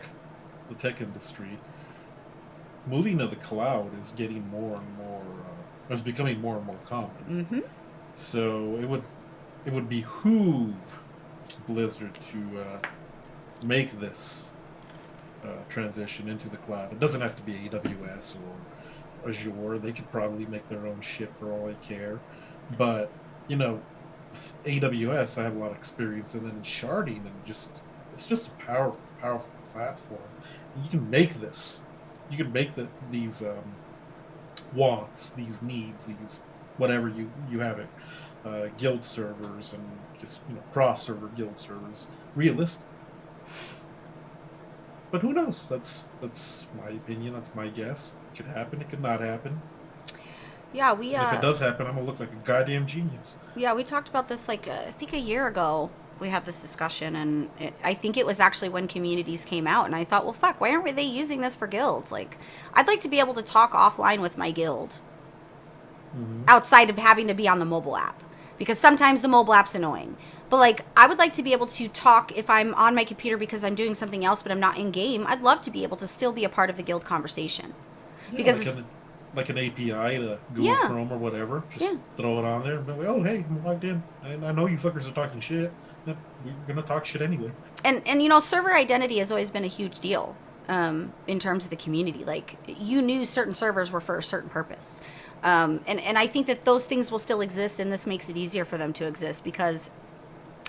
tech industry. Moving to the cloud is getting more and more. It's becoming more and more common. Mm-hmm. So it would behoove Blizzard to make this transition into the cloud. It doesn't have to be AWS or Azure. They could probably make their own shit for all I care. But with AWS, I have a lot of experience, and then sharding, and it's just a powerful platform. And you can make this. You can make these wants, these needs, these whatever you have it, guild servers and just cross server guild servers realistic. But who knows? That's my opinion. That's my guess. It could happen. It could not happen. Yeah, And if it does happen, I'm gonna look like a goddamn genius. Yeah, we talked about this I think a year ago. We had this discussion, and I think it was actually when communities came out, and I thought, well, fuck, why aren't they using this for guilds? Like, I'd like to be able to talk offline with my guild outside of having to be on the mobile app, because sometimes the mobile app's annoying. But like, I would like to be able to talk if I'm on my computer because I'm doing something else, but I'm not in game. I'd love to be able to still be a part of the guild conversation. Yeah, Because like an API to Google Chrome or whatever. Just throw it on there and be like, oh, hey, I'm logged in. I know you fuckers are talking shit. We're going to talk shit anyway. And server identity has always been a huge deal in terms of the community. Like, you knew certain servers were for a certain purpose. And I think that those things will still exist, and this makes it easier for them to exist, because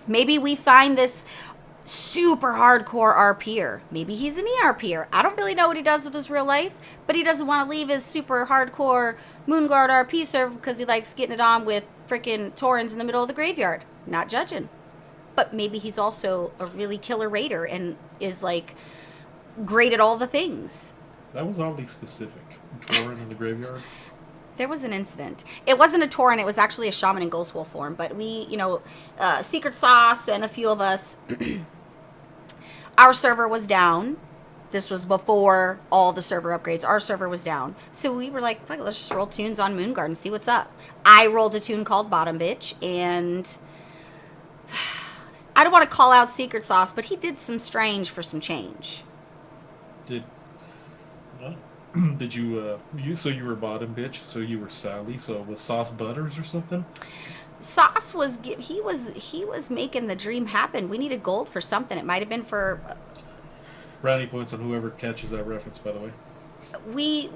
maybe we find this super hardcore RPer. Maybe he's an ERPer. I don't really know what he does with his real life, but he doesn't want to leave his super hardcore Moonguard RP server because he likes getting it on with freaking Taurens in the middle of the graveyard. Not judging. But maybe he's also a really killer raider and is like great at all the things. That was oddly specific. Tauren in the graveyard. There was an incident. It wasn't a Tauren, it was actually a shaman in Ghost Wolf form. But we, Secret Sauce and a few of us, our server was down. This was before all the server upgrades. Our server was down. So we were like, fuck it, let's just roll tunes on Moonguard and see what's up. I rolled a tune called Bottom Bitch, and I don't want to call out Secret Sauce, but he did some strange for some change. Did you so you were Bottom Bitch, so you were Sally, so it was Sauce Butters or something? Sauce was he was making the dream happen. We needed gold for something. It might have been for brownie points on whoever catches that reference, by the way. We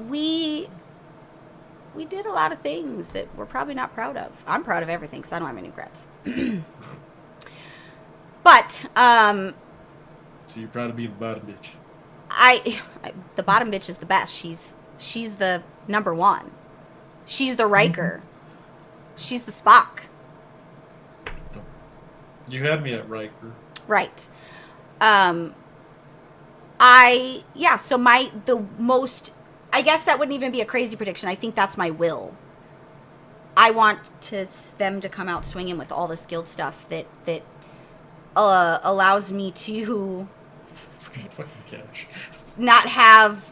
did a lot of things that we're probably not proud of. I'm proud of everything because I don't have any regrets. But so you're proud of being the Bottom Bitch. The Bottom Bitch is the best. She's the number one. She's the Riker. She's the Spock. You had me at Riker. Right. I guess that wouldn't even be a crazy prediction. I think that's my will. I want them to come out swinging with all the skilled stuff that allows me to fucking cash. Not have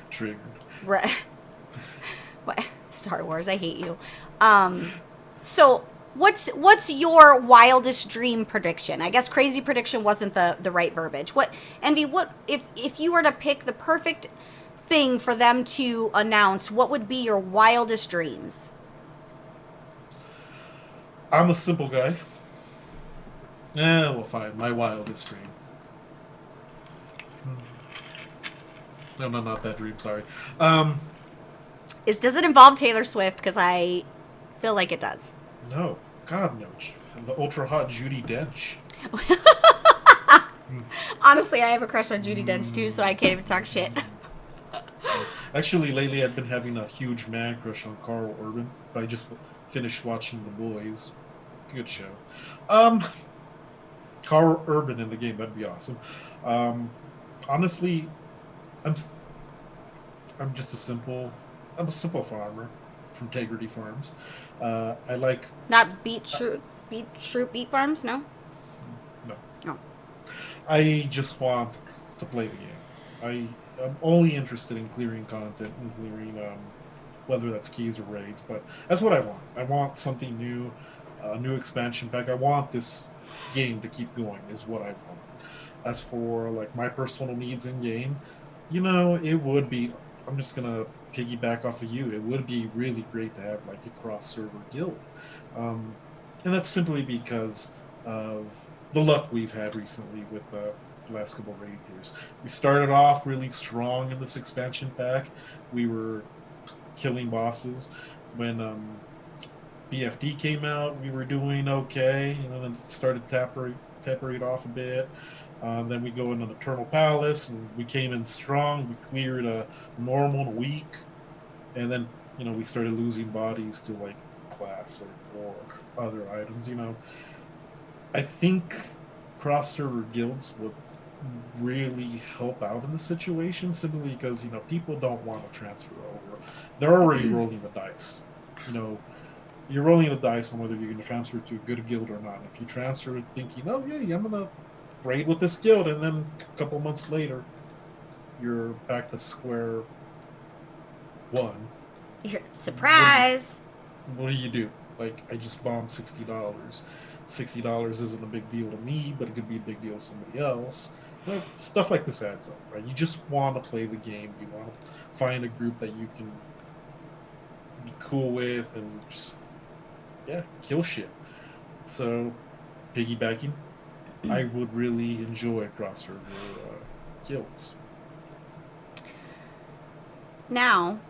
triggered. What? Star Wars, I hate you. So what's your wildest dream prediction? I guess crazy prediction wasn't the right verbiage. What if you were to pick the perfect thing for them to announce, what would be your wildest dreams? I'm a simple guy. Well, fine. My wildest dream. No, not that dream. Sorry. Does it involve Taylor Swift? Because I feel like it does. No, God no. The ultra hot Judi Dench. Honestly, I have a crush on Judi Dench too, so I can't even talk shit. Actually, lately I've been having a huge man crush on Carl Urban, but I just finished watching The Boys. Good show. Carl Urban in the game, that'd be awesome. Honestly, I'm just I'm a simple farmer from Integrity Farms. I like Not beet farms, no? no. No. I just want to play the game. I'm only interested in clearing content and clearing whether that's keys or raids, but that's what I want. I want something new, a new expansion pack. I want this game to keep going is what I want. As for like my personal needs in game, it would be I'm just gonna piggyback off of you. It would be really great to have like a cross server guild. And that's simply because of the luck we've had recently with the last couple of raid years. We started off really strong in this expansion pack. We were killing bosses. When BFD came out, we were doing okay, and then it started tapering off a bit. Then we go into Eternal Palace, and we came in strong. We cleared a normal in a week, and then we started losing bodies to like class or other items. I think cross server guilds would really help out in the situation simply because people don't want to transfer over. They're already rolling the dice. You're rolling the dice on whether you're going to transfer to a good guild or not. If you transfer thinking, oh yeah, I'm going to raid with this guild, and then a couple months later, you're back to square one. Surprise! What do you do? Like, I just bombed $60. $60 isn't a big deal to me, but it could be a big deal to somebody else. Stuff like this adds up, right? You just want to play the game. You want to find a group that you can be cool with and just, kill shit. So, piggybacking, I would really enjoy cross-server guilds. Now,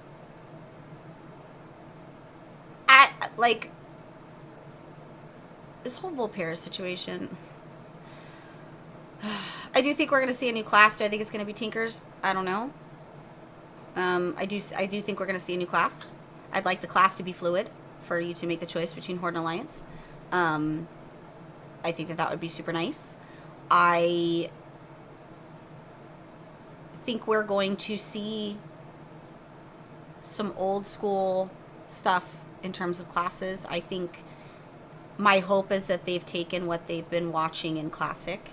this whole Volpera situation, I do think we're going to see a new class. Do I think it's going to be Tinkers? I don't know. I do think we're going to see a new class. I'd like the class to be fluid for you to make the choice between Horde and Alliance. I think that would be super nice. I think we're going to see some old school stuff in terms of classes. I think my hope is that they've taken what they've been watching in Classic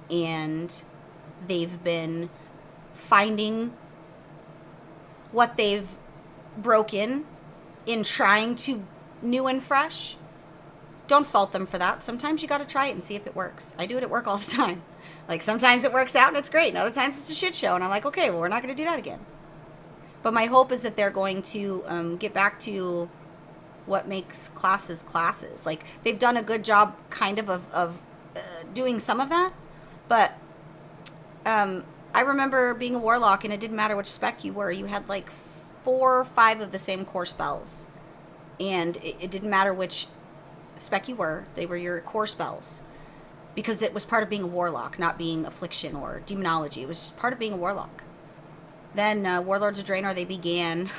and they've been finding what they've broken in trying to new and fresh. Don't fault them for that. Sometimes you got to try it and see if it works. I do it at work all the time. Like, sometimes it works out and it's great, and other times it's a shit show, and I'm like, okay, well, we're not going to do that again. But my hope is that they're going to get back to what makes classes. Like, they've done a good job kind of doing some of that, but I remember being a warlock, and it didn't matter which spec you were. You had like 4 or 5 of the same core spells, and it didn't matter which spec you were. They were your core spells, because it was part of being a warlock, not being affliction or demonology. It was just part of being a warlock. Then Warlords of Draenor, they began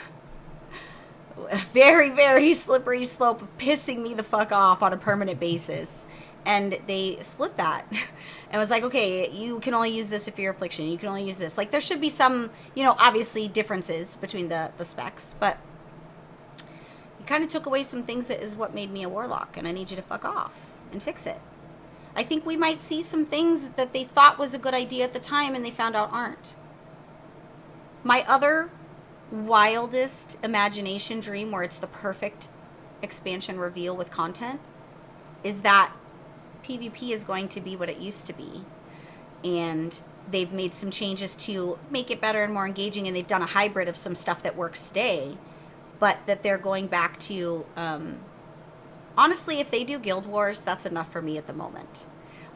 a very, very slippery slope of pissing me the fuck off on a permanent basis. And they split that. And was like, okay, you can only use this if you're affliction. You can only use this. Like, there should be some, obviously differences between the specs. But you kind of took away some things that is what made me a warlock. And I need you to fuck off and fix it. I think we might see some things that they thought was a good idea at the time and they found out aren't. My other wildest imagination dream, where it's the perfect expansion reveal with content, is that PvP is going to be what it used to be. And they've made some changes to make it better and more engaging, and they've done a hybrid of some stuff that works today, but that they're going back to... honestly, if they do Guild Wars, that's enough for me at the moment.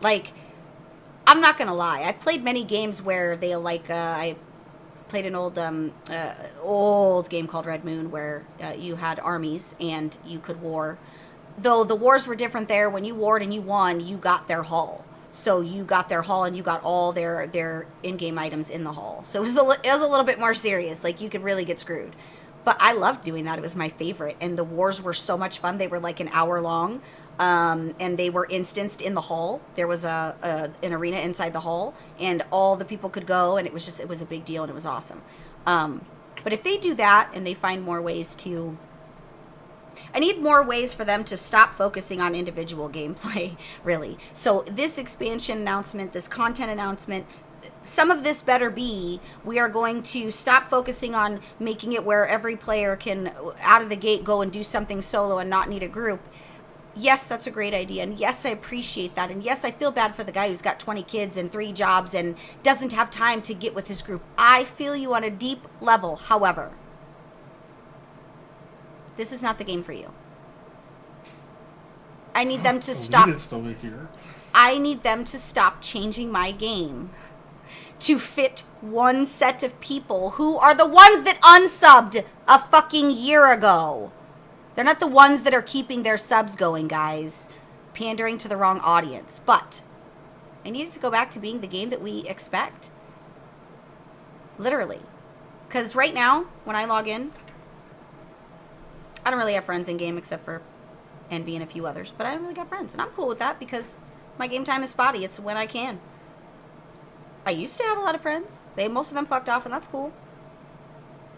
Like, I'm not gonna lie. I played many games where they like I played an old game called Red Moon where you had armies and you could war. Though the wars were different there. When you warred and you won, you got their hull. So you got their hull and you got all their in-game items in the hull. So it was a little bit more serious. Like you could really get screwed. But I loved doing that. It was my favorite. And the wars were so much fun. They were like an hour long. And they were instanced in the hall. There was an arena inside the hall, and all the people could go, and it was a big deal, and it was awesome. But if they do that and they find more ways to, I need more ways for them to stop focusing on individual gameplay, really. So this expansion announcement, this content announcement, some of this better be, we are going to stop focusing on making it where every player can, out of the gate, go and do something solo and not need a group. Yes, that's a great idea. And yes, I appreciate that. And yes, I feel bad for the guy who's got 20 kids and 3 jobs and doesn't have time to get with his group. I feel you on a deep level. However, this is not the game for you. I need them to stop. I need them to stop changing my game to fit one set of people who are the ones that unsubbed a fucking year ago. They're not the ones that are keeping their subs going, guys. Pandering to the wrong audience. But I need it to go back to being the game that we expect. Literally. Because right now, when I log in, I don't really have friends in game except for Envy and a few others. But I don't really got friends. And I'm cool with that because my game time is spotty. It's when I can. I used to have a lot of friends. Most of them fucked off, and that's cool.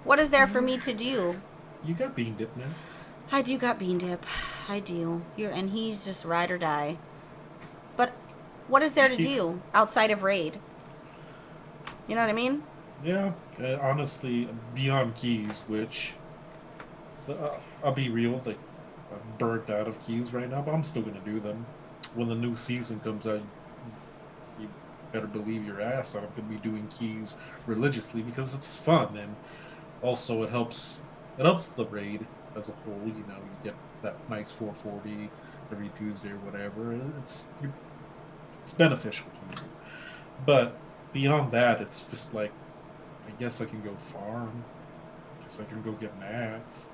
What is there for me to do? You got Bean Dip now. I do got Bean Dip. I do. And he's just ride or die. But what is there to do outside of raid? You know what I mean? Yeah. Honestly, beyond keys, which I'll be real, like I'm burnt out of keys right now, but I'm still gonna do them. When the new season comes out, you better believe your ass I'm gonna be doing keys religiously because it's fun, and also it helps the raid as a whole. You know, you get that nice 440 every Tuesday or whatever. It's beneficial to you. But beyond that, it's just like, I guess I can go farm. I guess I can go get mats.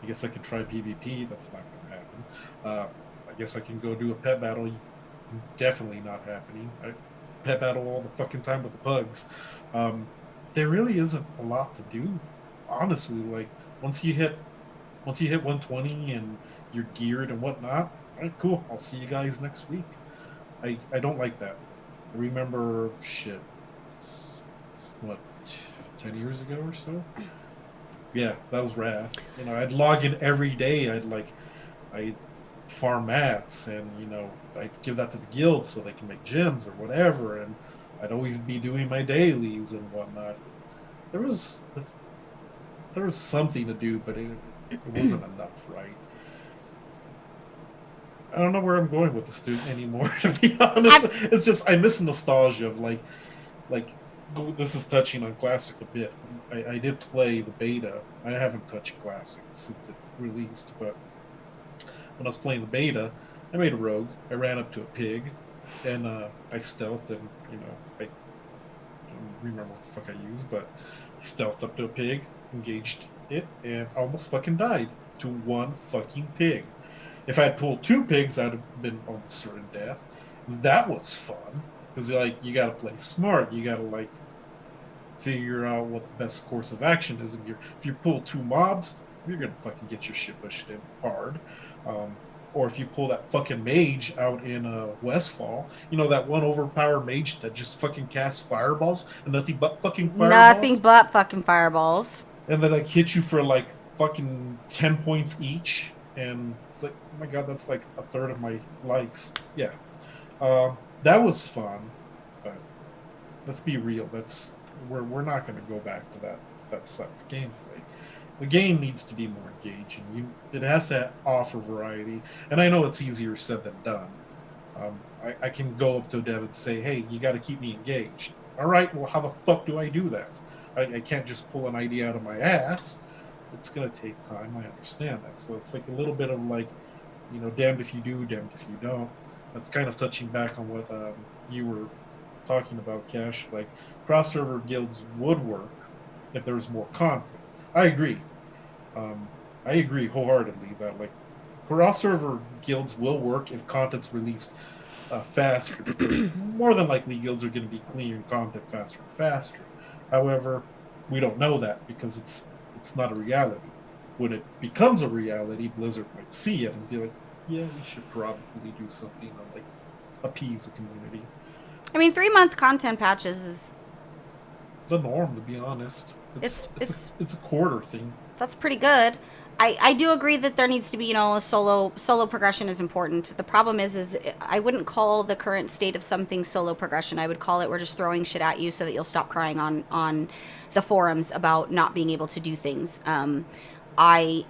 I guess I can try PvP. That's not going to happen. I guess I can go do a pet battle. Definitely not happening. I pet battle all the fucking time with the pugs. There really isn't a lot to do, honestly. Like once you hit 120 and you're geared and whatnot, all right, cool. I'll see you guys next week. I don't like that. I remember what, 10 years ago or so? Yeah, that was rad. You know, I'd log in every day. I'd farm mats, and you know, I'd give that to the guild so they can make gems or whatever, and I'd always be doing my dailies and whatnot. There was something to do, but it wasn't enough, right? I don't know where I'm going with the student anymore, to be honest. It's just I miss nostalgia of like this is touching on Classic a bit. I did play the beta. I haven't touched Classic since it released, but when I was playing the beta, I made a rogue. I ran up to a pig, and I stealthed, and you know, I don't remember what the fuck I used, but I stealthed up to a pig, engaged it, and almost fucking died to one fucking pig. If I had pulled 2 pigs, I'd have been almost certain death. That was fun, because like you gotta play smart. You gotta like figure out what the best course of action is. If you pull 2 mobs, you're gonna fucking get your shit pushed in hard. Or if you pull that fucking mage out in Westfall, you know, that one overpowered mage that just fucking casts fireballs and nothing but fucking fireballs. Nothing but fucking fireballs. And then like hit you for like fucking 10 points each, and it's like, oh my god, that's like a third of my life. Yeah, that was fun, but let's be real. We're not going to go back to that sort of gameplay. The game needs to be more engaging. It has to offer variety, and I know it's easier said than done. I can go up to a dev and say, hey, you got to keep me engaged. All right, well, how the fuck do I do that? I can't just pull an idea out of my ass. It's going to take time. I understand that. So it's like a little bit of like, you know, damned if you do, damned if you don't. That's kind of touching back on what you were talking about, Cash, like cross-server guilds would work if there was more conflict. I agree. I agree wholeheartedly that like cross-server guilds will work if content's released faster, because more than likely guilds are going to be clearing content faster and faster. However, we don't know that because it's not a reality. When it becomes a reality, Blizzard might see it and be like, "Yeah, we should probably do something to like appease the community." I mean, 3-month content patches is The norm, to be honest. It's a quarter thing. that's pretty good. I do agree that there needs to be, a solo progression is important. The problem is I wouldn't call the current state of something solo progression. I would call it we're just throwing shit at you so that you'll stop crying on the forums about not being able to do things. I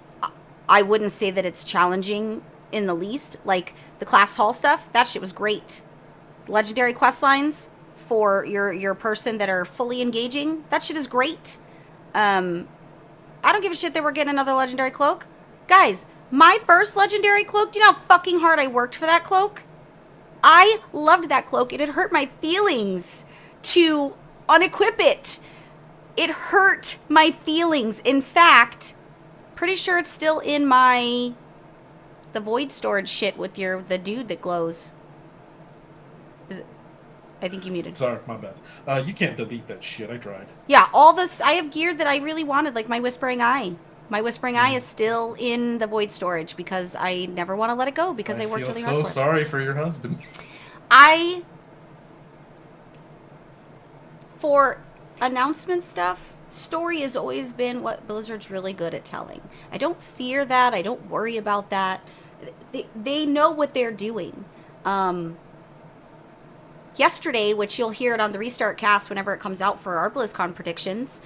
wouldn't say that it's challenging in the least. Like the class hall stuff, that shit was great. Legendary quest lines for your person that are fully engaging, that shit is great. I don't give a shit that we're getting another legendary cloak. Guys, my first legendary cloak, do you know how fucking hard I worked for that cloak? I loved that cloak. It had hurt my feelings to unequip it. It hurt my feelings. In fact, pretty sure it's still in the void storage shit with the dude that glows. I think you muted. Sorry, my bad. You can't delete that shit. I tried. Yeah, all this. I have gear that I really wanted, like my Whispering Eye. My Whispering Eye is still in the void storage because I never want to let it go because I worked really hard for it. I'm so sorry for your husband. For announcement stuff, story has always been what Blizzard's really good at telling. I don't fear that. I don't worry about that. They know what they're doing. Yesterday, which you'll hear it on the Restart cast whenever it comes out for our BlizzCon predictions,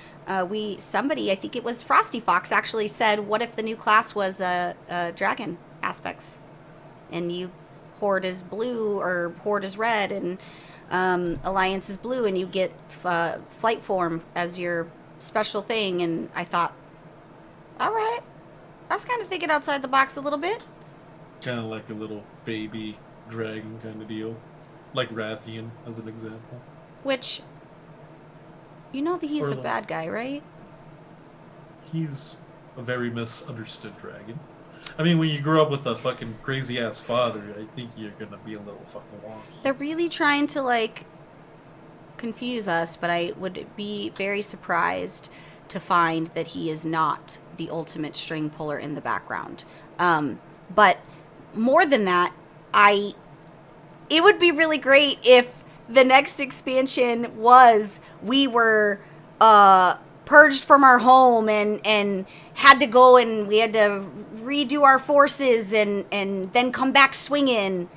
somebody, I think it was Frosty Fox, actually said, what if the new class was dragon aspects? And you Horde is blue, or Horde is red, and Alliance is blue, and you get flight form as your special thing. And I thought, all right, that's kind of thinking outside the box a little bit. Kind of like a little baby dragon kind of deal. Like Rathian, as an example. Which, you know that he's Or the like- bad guy, right? He's a very misunderstood dragon. I mean, when you grow up with a fucking crazy-ass father, I think you're gonna be a little fucking wonky. They're really trying to, like, confuse us, but I would be very surprised to find that he is not the ultimate string puller in the background. But more than that, it would be really great if the next expansion was we were purged from our home and had to go and we had to redo our forces and then come back swinging.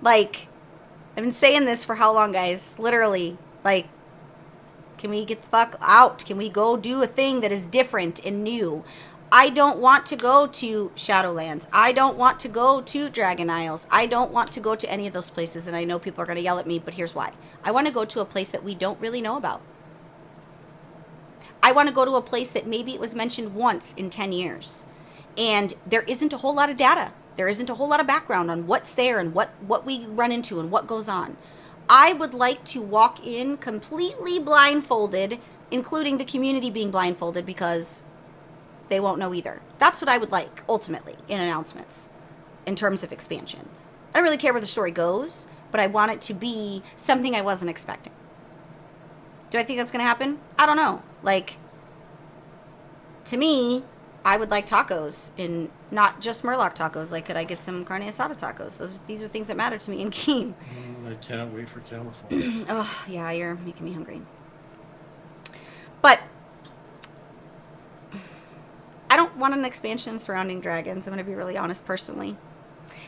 Like, I've been saying this for how long, guys? Literally. Like, can we get the fuck out? Can we go do a thing that is different and new? I don't want to go to Shadowlands. I don't want to go to Dragon Isles. I don't want to go to any of those places, and I know people are going to yell at me, but here's why. I want to go to a place that we don't really know about. I want to go to a place that maybe it was mentioned once in 10 years, and there isn't a whole lot of data. There isn't a whole lot of background on what's there and what we run into and what goes on. I would like to walk in completely blindfolded, including the community being blindfolded, because they won't know either. That's what I would like, ultimately, in announcements, in terms of expansion. I don't really care where the story goes, but I want it to be something I wasn't expecting. Do I think that's going to happen? I don't know. Like, to me, I would like tacos, and not just Murloc tacos. Like, could I get some carne asada tacos? These are things that matter to me in game. I can't wait for California. Oh, yeah, you're making me hungry. But I don't want an expansion surrounding dragons. I'm going to be really honest personally.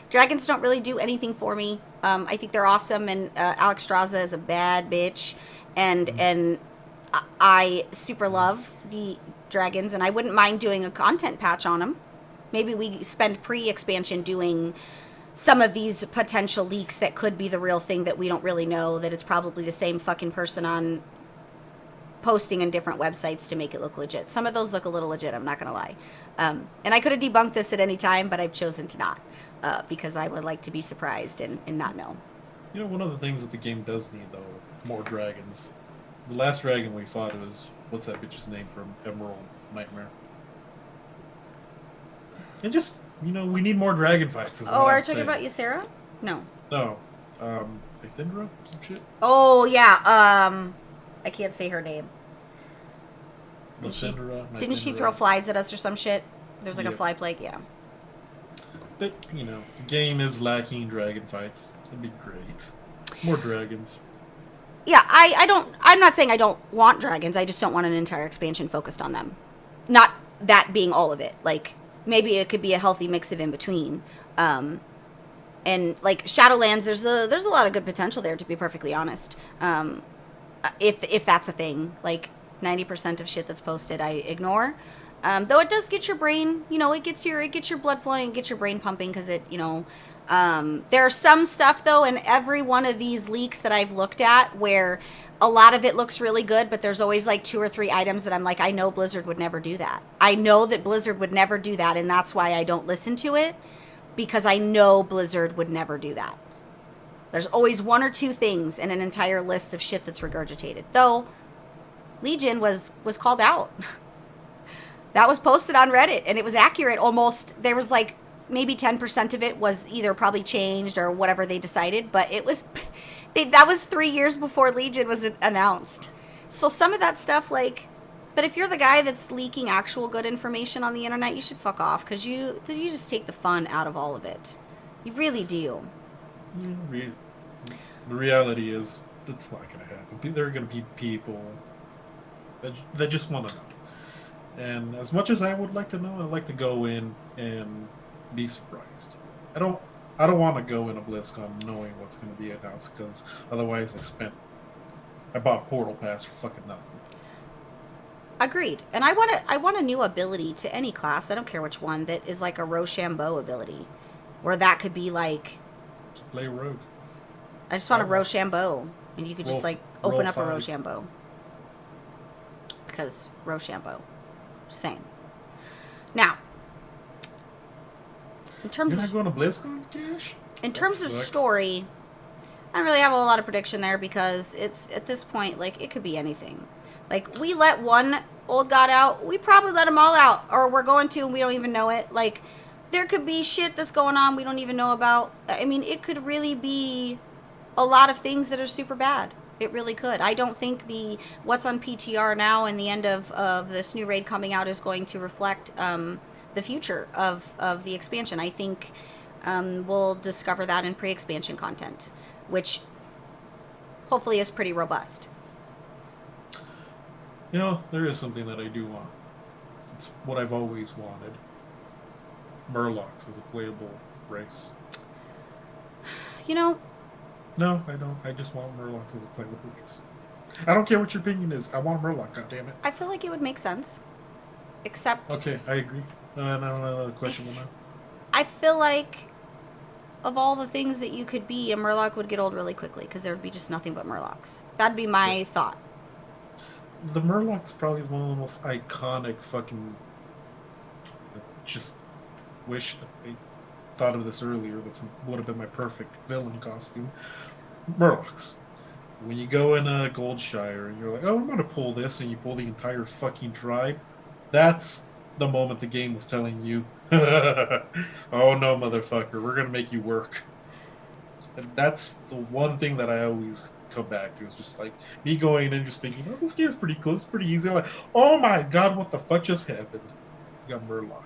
Dragons don't really do anything for me. I think they're awesome, and Alex Straza is a bad bitch, and I super love the dragons, and I wouldn't mind doing a content patch on them. Maybe we spend pre-expansion doing some of these potential leaks that could be the real thing that we don't really know, that it's probably the same fucking person on posting in different websites to make it look legit. Some of those look a little legit, I'm not going to lie. And I could have debunked this at any time, but I've chosen to not, because I would like to be surprised and not know. You know, one of the things that the game does need, though, more dragons. The last dragon we fought was, what's that bitch's name from Emerald Nightmare? And just, you know, we need more dragon fights. Oh, are you talking about Ysera? No. No. Ithindra? Some shit? Oh, yeah. I can't say her name. Didn't she throw flies at us or some shit? There's like a fly plague, yeah. But, you know, the game is lacking dragon fights. It'd be great. More dragons. Yeah, I'm not saying I don't want dragons. I just don't want an entire expansion focused on them. Not that being all of it. Like, maybe it could be a healthy mix of in between. And like Shadowlands, there's a lot of good potential there, to be perfectly honest. If that's a thing, like 90% of shit that's posted, I ignore. Though it does get your brain, you know, it gets your blood flowing, gets your brain pumping, because it, you know, there's some stuff though in every one of these leaks that I've looked at where a lot of it looks really good, but there's always like 2 or 3 items that I'm like, I know Blizzard would never do that. I know that Blizzard would never do that, and that's why I don't listen to it, because I know Blizzard would never do that. There's always 1 or 2 things in an entire list of shit that's regurgitated. Though Legion was called out. That was posted on Reddit, and it was accurate almost. There was like maybe 10% of it was either probably changed or whatever they decided, but it was that was 3 years before Legion was announced. So some of that stuff, like, but if you're the guy that's leaking actual good information on the internet, you should fuck off, because you just take the fun out of all of it. You really do. The reality is, it's not going to happen. There are going to be people that just want to know. And as much as I would like to know, I'd like to go in and be surprised. I don't want to go in a BlizzCon knowing what's going to be announced, because otherwise I bought Portal Pass for fucking nothing. Agreed. And I want a new ability to any class, I don't care which one, that is like a Rochambeau ability, where that could be like, Just play Rogue. I just want a Rochambeau, and you could just like open up 5. a Rochambeau, because Rochambeau. Same. Now, in terms You're not of going to BlizzCon, Cash? in terms of story, I don't really have a whole lot of prediction there, because it's at this point, like, it could be anything. Like, we let one old god out, we probably let them all out, or we're going to and we don't even know it. Like, there could be shit that's going on we don't even know about. I mean, it could really be a lot of things that are super bad. It really could. I don't think what's on PTR now and the end of this new raid coming out is going to reflect the future of the expansion. I think we'll discover that in pre-expansion content, which hopefully is pretty robust. You know, there is something that I do want. It's what I've always wanted. Murlocs as a playable race. You know, no, I don't. I just want Murlocs as a playable race. I don't care what your opinion is. I want a Murloc, goddammit. I feel like it would make sense. Except... Okay, I agree. I don't have a question on that. I feel like of all the things that you could be, a Murloc would get old really quickly, because there would be just nothing but Murlocs. That'd be my thought. The Murloc is probably one of the most iconic fucking... Just wish that I thought of this earlier. That would have been my perfect villain costume. Murlocs. When you go in a Goldshire and you're like, oh, I'm going to pull this, and you pull the entire fucking tribe, that's the moment the game was telling you, oh no, motherfucker, we're going to make you work. And that's the one thing that I always come back to. It's just like me going in and just thinking, oh, this game's pretty cool, it's pretty easy. I'm like, oh my god, what the fuck just happened? You got Murloc.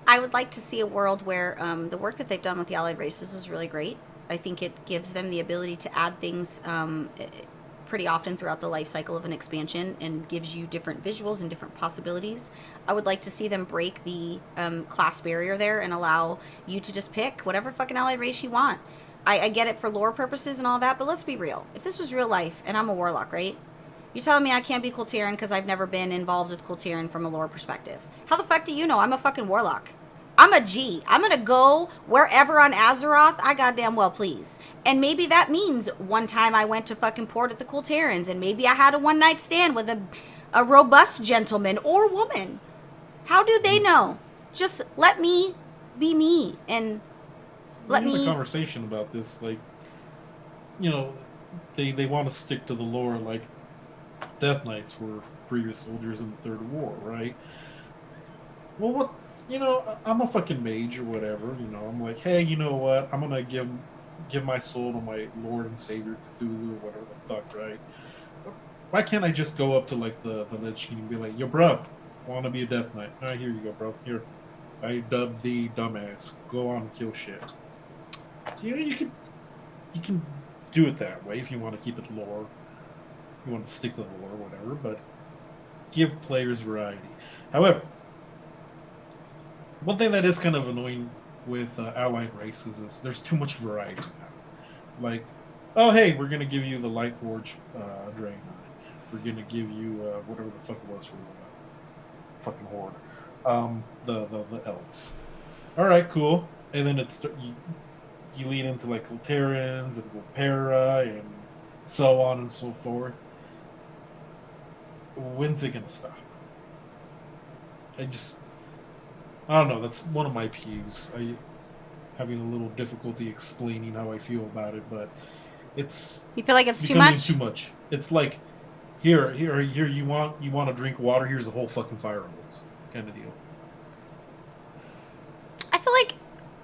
I would like to see a world where the work that they've done with the allied races is really great. I think it gives them the ability to add things pretty often throughout the life cycle of an expansion, and gives you different visuals and different possibilities. I would like to see them break the class barrier there and allow you to just pick whatever fucking allied race you want. I get it for lore purposes and all that, but let's be real. If this was real life and I'm a warlock, right? You're telling me I can't be Kultiran because I've never been involved with Kultiran from a lore perspective. How the fuck do you know I'm a fucking warlock? I'm a G. I'm going to go wherever on Azeroth I goddamn well please. And maybe that means one time I went to fucking port at the Kultirans, and maybe I had a one-night stand with a robust gentleman or woman. How do they know? Just let me be me and let we had a me. conversation about this. Like, you know, they want to stick to the lore. Like, Death Knights were previous soldiers in the Third War, right? Well, what? You know, I'm a fucking mage or whatever. You know, I'm like, hey, you know what? I'm gonna give my soul to my Lord and Savior Cthulhu or whatever the fuck, right? Why can't I just go up to like the Lich King and be like, yo, bro, want to be a Death Knight? All right, here you go, bro. Here, I dub thee dumbass. Go on and kill shit. You know, you can do it that way if you want to keep it lore. You want to stick to the lore, whatever. But give players variety. However, one thing that is kind of annoying with allied races is there's too much variety now. Like, oh hey, we're gonna give you the Lightforge Draenei. We're gonna give you whatever the fuck it was for fucking horde. The elves. All right, cool. And then you lead into like Volterans and Volpera and so on and so forth. When's it gonna stop? I don't know. That's one of my peeves. I having a little difficulty explaining how I feel about it, but You feel like it's too becoming much? too much. It's like here. You want to drink water? Here's a whole fucking fire hose, kind of deal. I feel like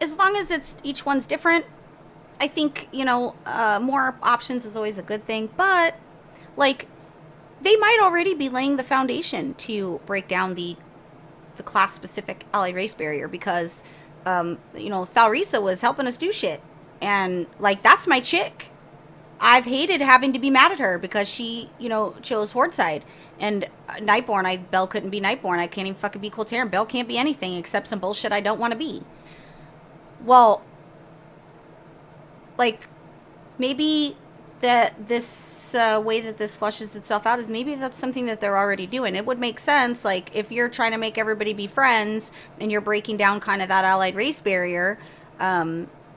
as long as each one's different, I think, more options is always a good thing. But like, they might already be laying the foundation to break down the class specific allied race barrier because Thalrisa was helping us do shit, and like, that's my chick. I've hated having to be mad at her because she, chose Horde side. And Nightborn, Bell couldn't be Nightborn. I can't even fucking be Coltarian. Bell can't be anything except some bullshit I don't want to be. Well, like, maybe this way that this flushes itself out is maybe that's something that they're already doing. It would make sense, like, if you're trying to make everybody be friends and you're breaking down kind of that allied race barrier,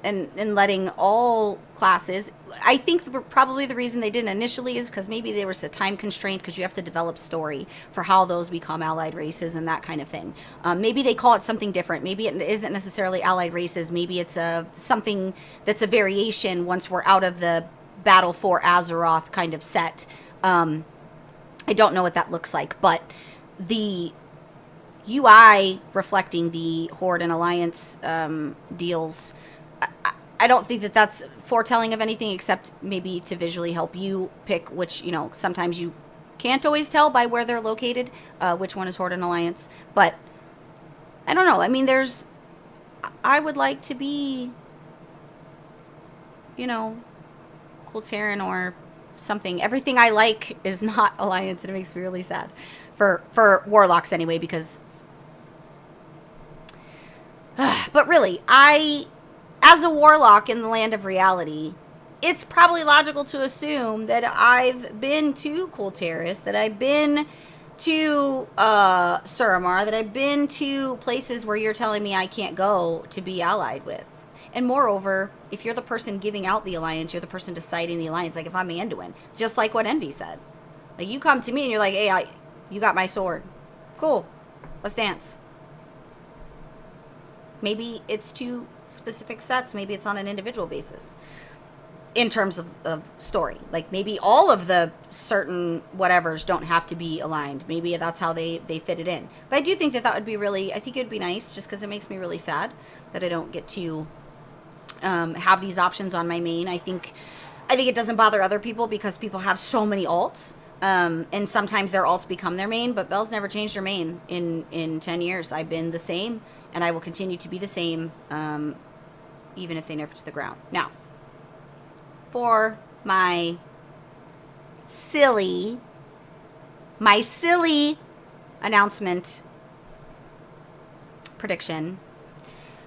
and letting all classes. I think probably the reason they didn't initially is because maybe there was a time constraint because you have to develop story for how those become allied races and that kind of thing. Maybe they call it something different. Maybe it isn't necessarily allied races. Maybe it's something that's a variation once we're out of the Battle for Azeroth kind of set. I don't know what that looks like, but the UI reflecting the Horde and Alliance deals, I don't think that that's foretelling of anything except maybe to visually help you pick which, sometimes you can't always tell by where they're located, which one is Horde and Alliance. But I don't know. I mean, I would like to be, Coltarian or something. Everything I like is not Alliance, and it makes me really sad. For Warlocks anyway, because... but really, as a Warlock in the land of reality, it's probably logical to assume that I've been to Colteris, that I've been to Suramar, that I've been to places where you're telling me I can't go to be allied with. And moreover, if you're the person giving out the alliance, you're the person deciding the alliance. Like if I'm Anduin, just like what Envy said. Like you come to me and you're like, hey, you got my sword. Cool. Let's dance. Maybe it's two specific sets. Maybe it's on an individual basis in terms of story. Like maybe all of the certain whatevers don't have to be aligned. Maybe that's how they fit it in. But I do think that would be really, I think it would be nice just because it makes me really sad that I don't get to have these options on my main. I think it doesn't bother other people because people have so many alts. And sometimes their alts become their main, but Bell's never changed her main in 10 years. I've been the same, and I will continue to be the same, even if they nerf it to the ground. Now, for my silly announcement prediction,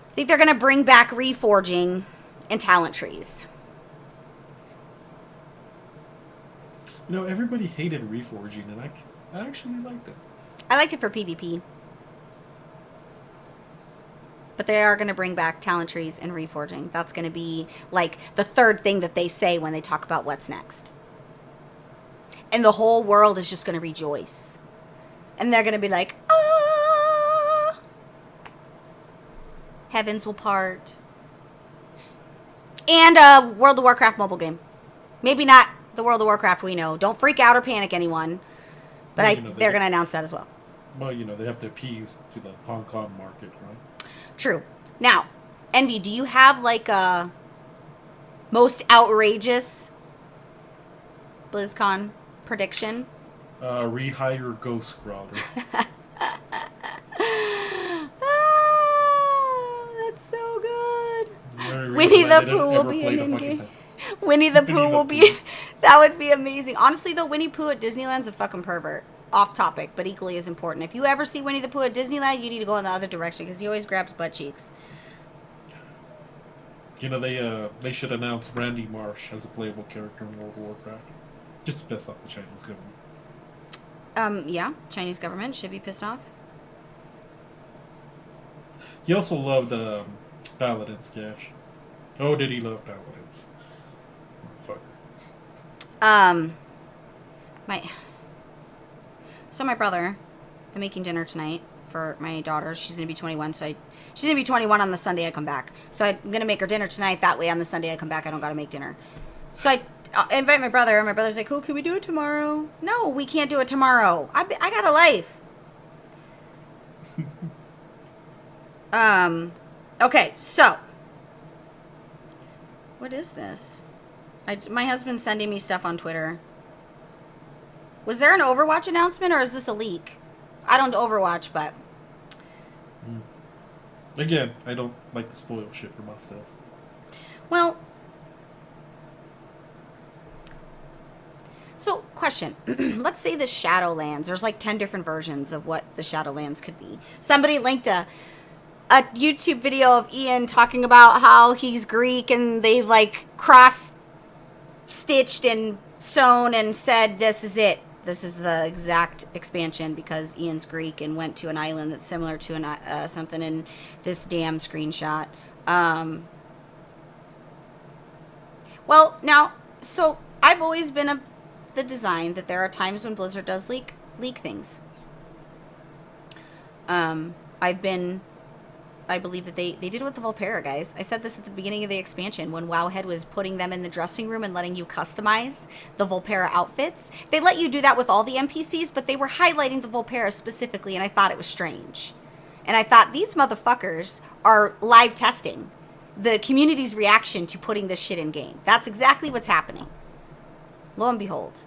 I think they're going to bring back reforging and talent trees. Everybody hated reforging, and I actually liked it. I liked it for PvP. But they are going to bring back talent trees and reforging. That's going to be like the third thing that they say when they talk about what's next. And the whole world is just going to rejoice. And they're going to be like, ah! Heavens will part. And a World of Warcraft mobile game. Maybe not the World of Warcraft we know. Don't freak out or panic anyone. But Well, they're going to announce that as well. Well, they have to appease to the Hong Kong market, right? True. Now, Envy, do you have like a most outrageous BlizzCon prediction? Rehire Ghost Crowder. That's so good. Very Winnie reason the I didn't Pooh will ever be play an the fucking in-game. thing. Winnie the Pooh Winnie the will be. Pooh. That would be amazing. Honestly, though, Winnie Pooh at Disneyland's a fucking pervert. Off topic, but equally as important. If you ever see Winnie the Pooh at Disneyland, you need to go in the other direction because he always grabs butt cheeks. They should announce Randy Marsh as a playable character in World of Warcraft, just to piss off the Chinese government. Yeah, Chinese government should be pissed off. He also loved Paladins, Cash. Oh, did he love Paladins? Fucker. My brother, I'm making dinner tonight for my daughter. She's gonna be 21, she's gonna be 21 on the Sunday I come back. So I'm gonna make her dinner tonight. That way, on the Sunday I come back, I don't gotta make dinner. So I invite my brother. And my brother's like, "Oh, can we do it tomorrow?" No, we can't do it tomorrow. I got a life. Okay, so what is this? My husband's sending me stuff on Twitter. Was there an Overwatch announcement, or is this a leak? I don't Overwatch, but... Again, I don't like to spoil shit for myself. Well... So, question. Let's say the Shadowlands. There's like 10 different versions of what the Shadowlands could be. Somebody linked a YouTube video of Ian talking about how he's Greek and they've like cross-stitched and sewn and said, this is it. This is the exact expansion because Ian's Greek and went to an island that's similar to something in this damn screenshot. Well, now, so I've always been the design that there are times when Blizzard does leak things. I believe that they did it with the Volpera, guys. I said this at the beginning of the expansion when Wowhead was putting them in the dressing room and letting you customize the Volpera outfits. They let you do that with all the NPCs, but they were highlighting the Volpera specifically, and I thought it was strange. And I thought, these motherfuckers are live testing the community's reaction to putting this shit in game. That's exactly what's happening. Lo and behold.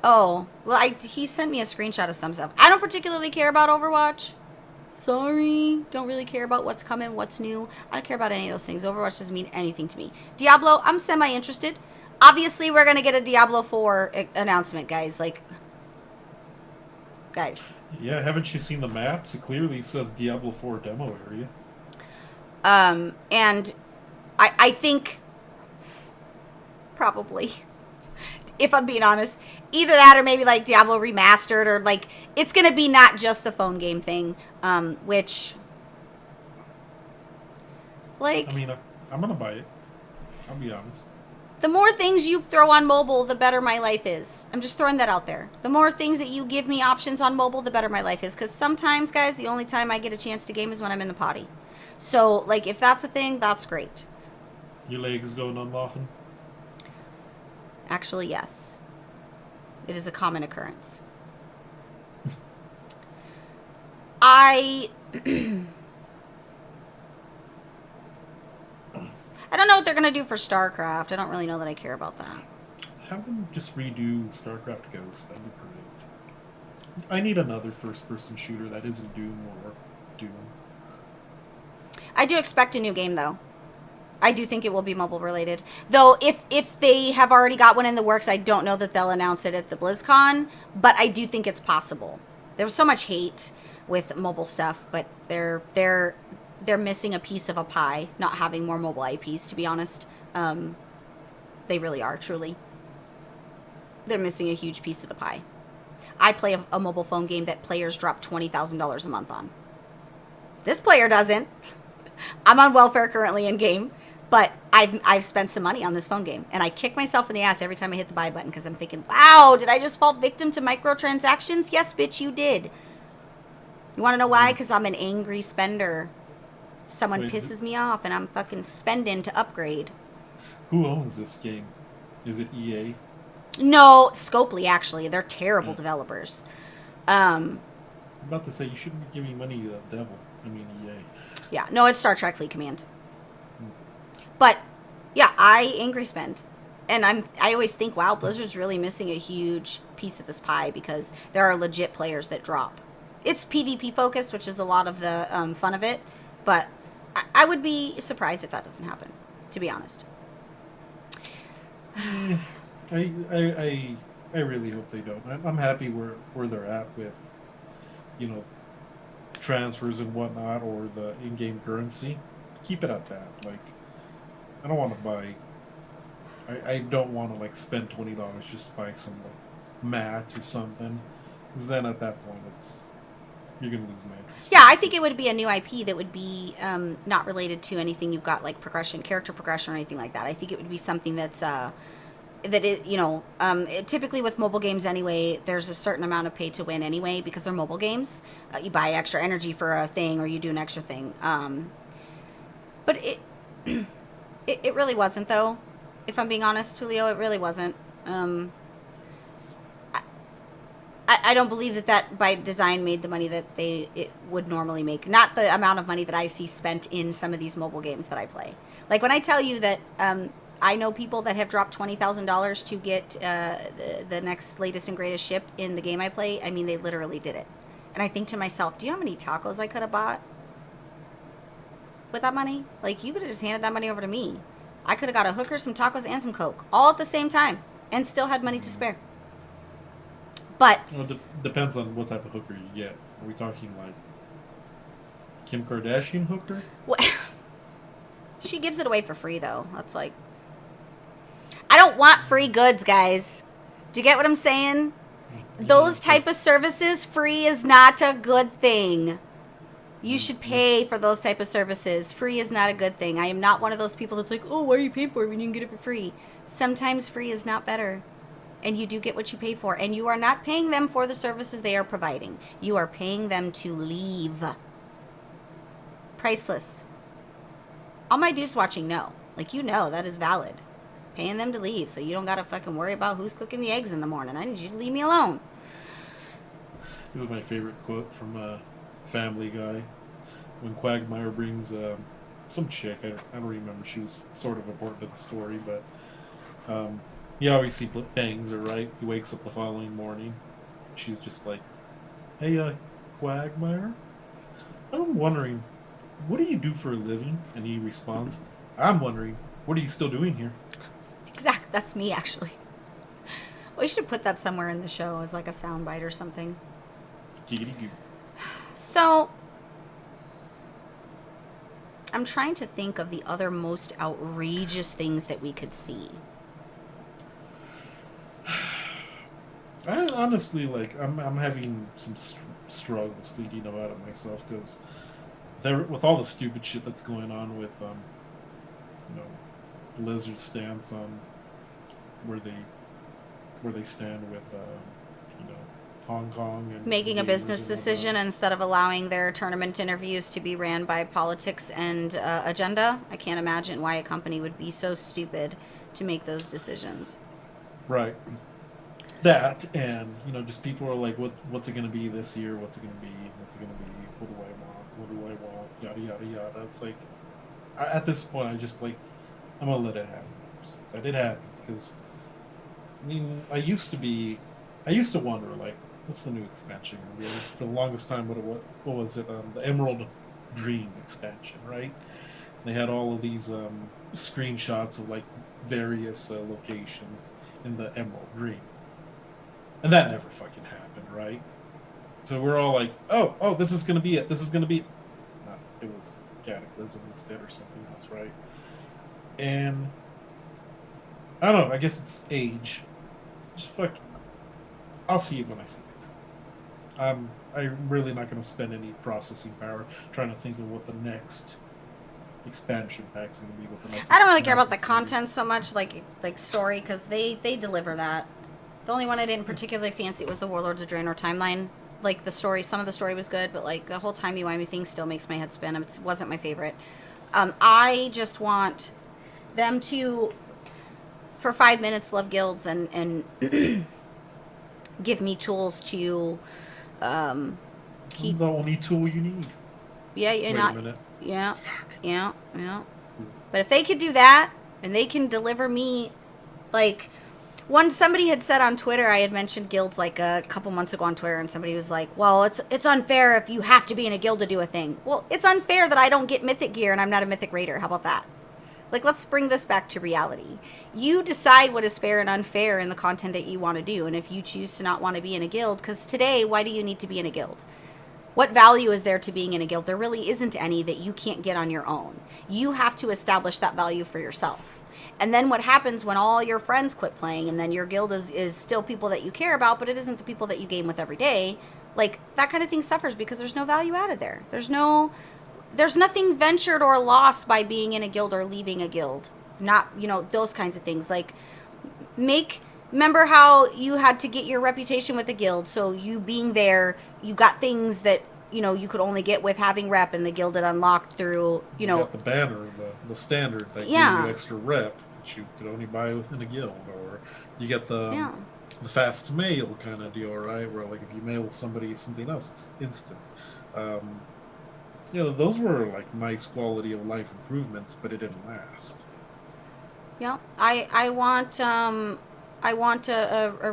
Oh, well, he sent me a screenshot of some stuff. I don't particularly care about Overwatch. Sorry, don't really care about what's coming, what's new. I don't care about any of those things. Overwatch doesn't mean anything to me. Diablo, I'm semi-interested. Obviously, we're going to get a Diablo 4 announcement, guys. Guys. Yeah, haven't you seen the maps? It clearly says Diablo 4 demo area. And I think probably, if I'm being honest, either that or maybe like Diablo Remastered, or like it's gonna be not just the phone game thing, which like, I mean, I'm gonna buy it. I'll be honest. the more things you throw on mobile, the better my life is. I'm just throwing that out there. The more things that you give me options on mobile, the better my life is. Because sometimes, guys, the only time I get a chance to game is when I'm in the potty. So, like, if that's a thing, that's great. Your legs going on often? Actually, yes. It is a common occurrence. I don't know what they're going to do for StarCraft. I don't really know that I care about that. Have them just redo StarCraft Ghost. That'd be great. I need another first-person shooter that isn't Doom or Doom. I do expect a new game, though. I do think it will be mobile related. Though, if they have already got one in the works, I don't know that they'll announce it at the BlizzCon, but I do think it's possible. There's so much hate with mobile stuff, but they're missing a piece of a pie, not having more mobile IPs, to be honest. They really are, truly. They're missing a huge piece of the pie. I play a mobile phone game that players drop $20,000 a month on. This player doesn't. I'm on welfare currently in game, but I've spent some money on this phone game, and I kick myself in the ass every time I hit the buy button because I'm thinking, wow, did I just fall victim to microtransactions? Yes, bitch, you did. You want to know why? Because I'm an angry spender. Someone Wait, pisses me off and I'm fucking spending to upgrade. Who owns this game? Is it EA? No, Scopely, actually. They're terrible developers. I'm about to say you shouldn't be giving money to the devil. I mean EA. Yeah, no, it's Star Trek Fleet Command. But yeah, I angry spend. And I always think, wow, Blizzard's really missing a huge piece of this pie because there are legit players that drop. It's PvP focused, which is a lot of the fun of it, but I would be surprised if that doesn't happen, to be honest. I really hope they don't. I'm happy where they're at with, you know, transfers and whatnot, or the in-game currency. Keep it at that. Like, I don't want to buy. I don't want to like spend $20 just to buy some like mats or something, because then at that point you're gonna lose my interest. Yeah, I think it would be a new IP that would be not related to anything you've got like character progression or anything like that. I think it would be something that's typically with mobile games anyway, there's a certain amount of pay to win anyway because they're mobile games. You buy extra energy for a thing or you do an extra thing. But it really wasn't though. If I'm being honest, Tulio, it really wasn't. I don't believe that by design made the money that it would normally make. Not the amount of money that I see spent in some of these mobile games that I play. Like when I tell you that I know people that have dropped $20,000 to get the next latest and greatest ship in the game I play, I mean, they literally did it. And I think to myself, do you know how many tacos I could have bought with that money? Like, you could have just handed that money over to me. I could have got a hooker, some tacos, and some Coke all at the same time and still had money to spare. But Well, depends on what type of hooker you get. Are we talking like Kim Kardashian hooker? she gives it away for free, though. That's like, I don't want free goods, guys. Do you get what I'm saying? Those type of services, free is not a good thing. You should pay for those type of services. Free is not a good thing. I am not one of those people that's like, oh, why are you paying for it when you can get it for free? Sometimes free is not better. And you do get what you pay for. And you are not paying them for the services they are providing. You are paying them to leave. Priceless. All my dudes watching know. Like, you know, that is valid. Paying them to leave so you don't got to fucking worry about who's cooking the eggs in the morning. I need you to leave me alone. This is my favorite quote from Family Guy. When Quagmire brings some chick, I don't remember, she was sort of important to the story, but he obviously bangs her, right? He wakes up the following morning. She's just like, hey, Quagmire, I'm wondering, what do you do for a living? And he responds, I'm wondering, what are you still doing here? Exact. That's me, actually. We should put that somewhere in the show as like a soundbite or something. Giggity-goo. So, I'm trying to think of the other most outrageous things that we could see. I honestly, like, I'm having some struggles thinking about it myself, because with all the stupid shit that's going on with, Blizzard's stance on where they stand with, Hong Kong and Making a gamers business and decision whatnot. instead of allowing their tournament interviews to be ran by politics and agenda. I can't imagine why a company would be so stupid to make those decisions. Right. That, and just people are like, what's it gonna be this year? What's it gonna be? What's it gonna be? What do I want? What do I want? Yada yada yada. It's like, at this point, I just like, I'm gonna let it happen. Just let it happen, because I mean, I used to wonder, like, what's the new expansion gonna be? For the longest time, what was it? The Emerald Dream expansion, right? They had all of these screenshots of like various locations in the Emerald Dream. And that never fucking happened, right? So we're all like, oh, this is gonna be it. This is gonna be it. No, it was Cataclysm instead or something else, right? And I don't know, I guess it's age. Just fuck. I'll see it when I see it. I'm really not gonna spend any processing power trying to think of what the next expansion pack's gonna be. With the next I don't really care about the expansion's gonna content so much, like story, because they deliver that. The only one I didn't particularly fancy was the Warlords of Draenor timeline. like the story, some of the story was good, but like the whole timey-wimey thing still makes my head spin. It wasn't my favorite. I just want them to, for 5 minutes, love guilds and give me tools to keep. The only tool you need. Yeah, you're Wait not. a minute. Yeah, yeah. But if they could do that, and they can deliver me, like, somebody had said on Twitter, I had mentioned guilds like a couple months ago on Twitter, and somebody was like, well, it's unfair if you have to be in a guild to do a thing. Well, it's unfair that I don't get mythic gear and I'm not a mythic raider. How about that? Like, let's bring this back to reality. You decide what is fair and unfair in the content that you want to do, and if you choose to not want to be in a guild, because today, why do you need to be in a guild? What value is there to being in a guild? There really isn't any that you can't get on your own. You have to establish that value for yourself. And then what happens when all your friends quit playing and then your guild is still people that you care about, but it isn't the people that you game with every day? Like, that kind of thing suffers because there's no value added there. There's nothing ventured or lost by being in a guild or leaving a guild. Not, those kinds of things. Like, remember how you had to get your reputation with a guild, so you being there, you got things that, you could only get with having rep, and the guild had unlocked through, You got the banner, the standard that gave you extra rep, which you could only buy within a guild, or you get the fast mail kind of deal, right? Where, like, if you mail somebody something else, it's instant. Those were, like, nice quality of life improvements, but it didn't last. Yeah, I want a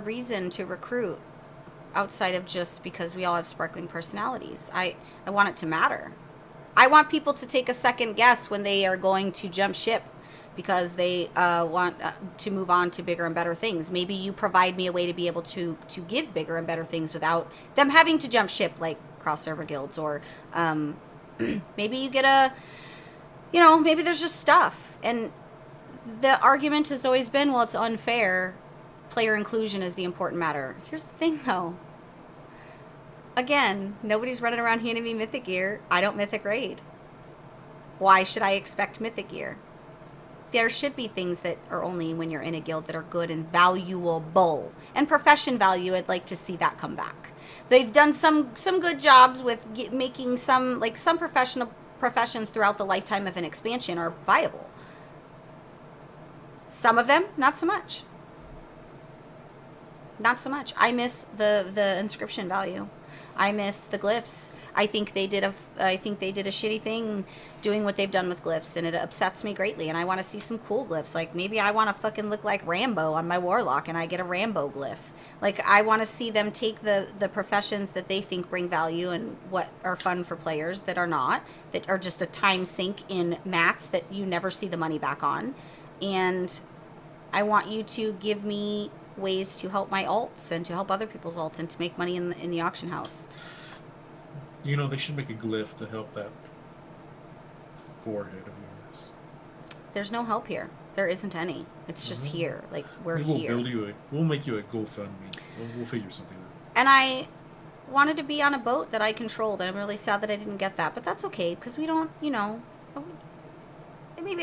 reason to recruit outside of just because we all have sparkling personalities. I want it to matter. I want people to take a second guess when they are going to jump ship because they want to move on to bigger and better things. Maybe you provide me a way to be able to give bigger and better things without them having to jump ship, like cross-server guilds, or maybe you get maybe there's just stuff. And the argument has always been, well, it's unfair. Player inclusion is the important matter. Here's the thing, though. Again, nobody's running around handing me mythic gear. I don't mythic raid. Why should I expect mythic gear? There should be things that are only when you're in a guild that are good and valuable. And profession value, I'd like to see that come back. They've done some good jobs with making some professions throughout the lifetime of an expansion are viable. Some of them, not so much. Not so much. I miss the inscription value. I miss the glyphs. I think they did a shitty thing doing what they've done with glyphs, and it upsets me greatly. And I want to see some cool glyphs. Like, maybe I want to fucking look like Rambo on my warlock, and I get a Rambo glyph. Like, I want to see them take the professions that they think bring value and what are fun for players that are not, that are just a time sink in mats that you never see the money back on. And I want you to give me ways to help my alts and to help other people's alts and to make money in the auction house. They should make a glyph to help that forehead of yours. There's no help here. There isn't any. It's just here. Like, we're here. We'll make you a GoFundMe. We'll figure something out. And I wanted to be on a boat that I controlled, and I'm really sad that I didn't get that. But that's okay, because we don't, maybe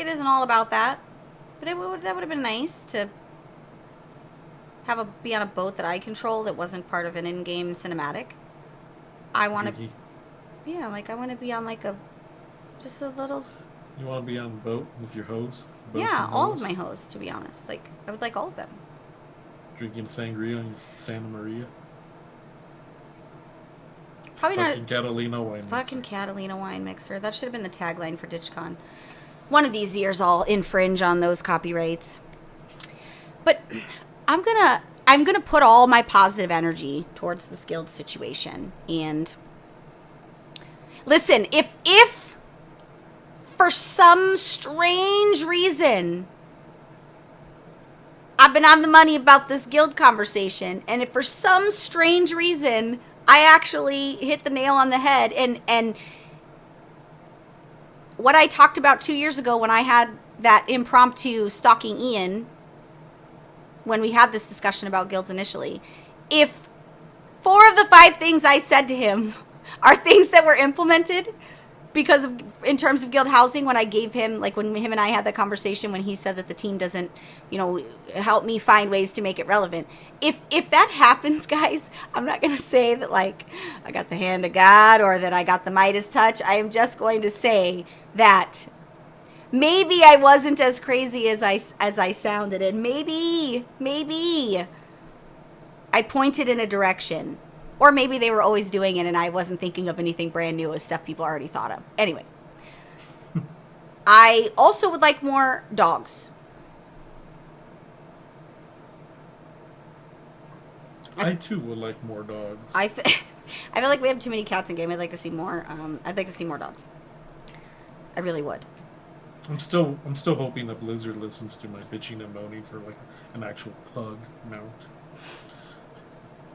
it isn't all about that. But that would have been nice to be on a boat that I control that wasn't part of an in-game cinematic. I want to, I want to be on just a little. You want to be on a boat with your hose? Yeah, all of my hoes, to be honest. Like, I would like all of them. Drinking sangria in Santa Maria. Probably fucking not. Catalina wine. Fucking Catalina wine mixer. That should have been the tagline for DitchCon. One of these years, I'll infringe on those copyrights. But I'm gonna put all my positive energy towards this guild situation. And listen, if for some strange reason I've been on the money about this guild conversation, and if for some strange reason I actually hit the nail on the head, and what I talked about 2 years ago when I had that impromptu stalking Ian, when we had this discussion about guilds initially, if 4 of the 5 things I said to him are things that were implemented, because of, in terms of guild housing, when I gave him, like when him and I had that conversation, when he said that the team doesn't, help me find ways to make it relevant. If that happens, guys, I'm not going to say that like I got the hand of God or that I got the Midas touch. I am just going to say that maybe I wasn't as crazy as I sounded, and maybe I pointed in a direction. Or maybe they were always doing it and I wasn't thinking of anything brand new as stuff people already thought of. Anyway. I also would like more dogs. I too would like more dogs. I feel like we have too many cats in game. I'd like to see more. I'd like to see more dogs. I really would. I'm still hoping that Blizzard listens to my bitching and moaning for like an actual pug mount.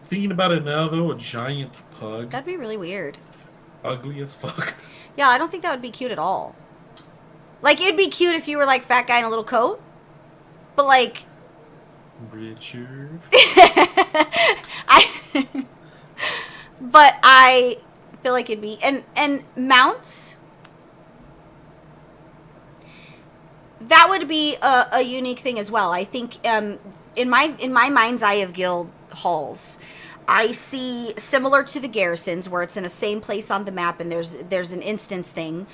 Thinking about it now, though, a giant pug. That'd be really weird. Ugly as fuck. Yeah, I don't think that would be cute at all. Like, it'd be cute if you were, like, fat guy in a little coat. But, like... Richard. But I feel like it'd be... And mounts... That would be a unique thing as well. I think in my mind's eye of guild halls, I see similar to the garrisons where it's in the same place on the map and there's an instance thing.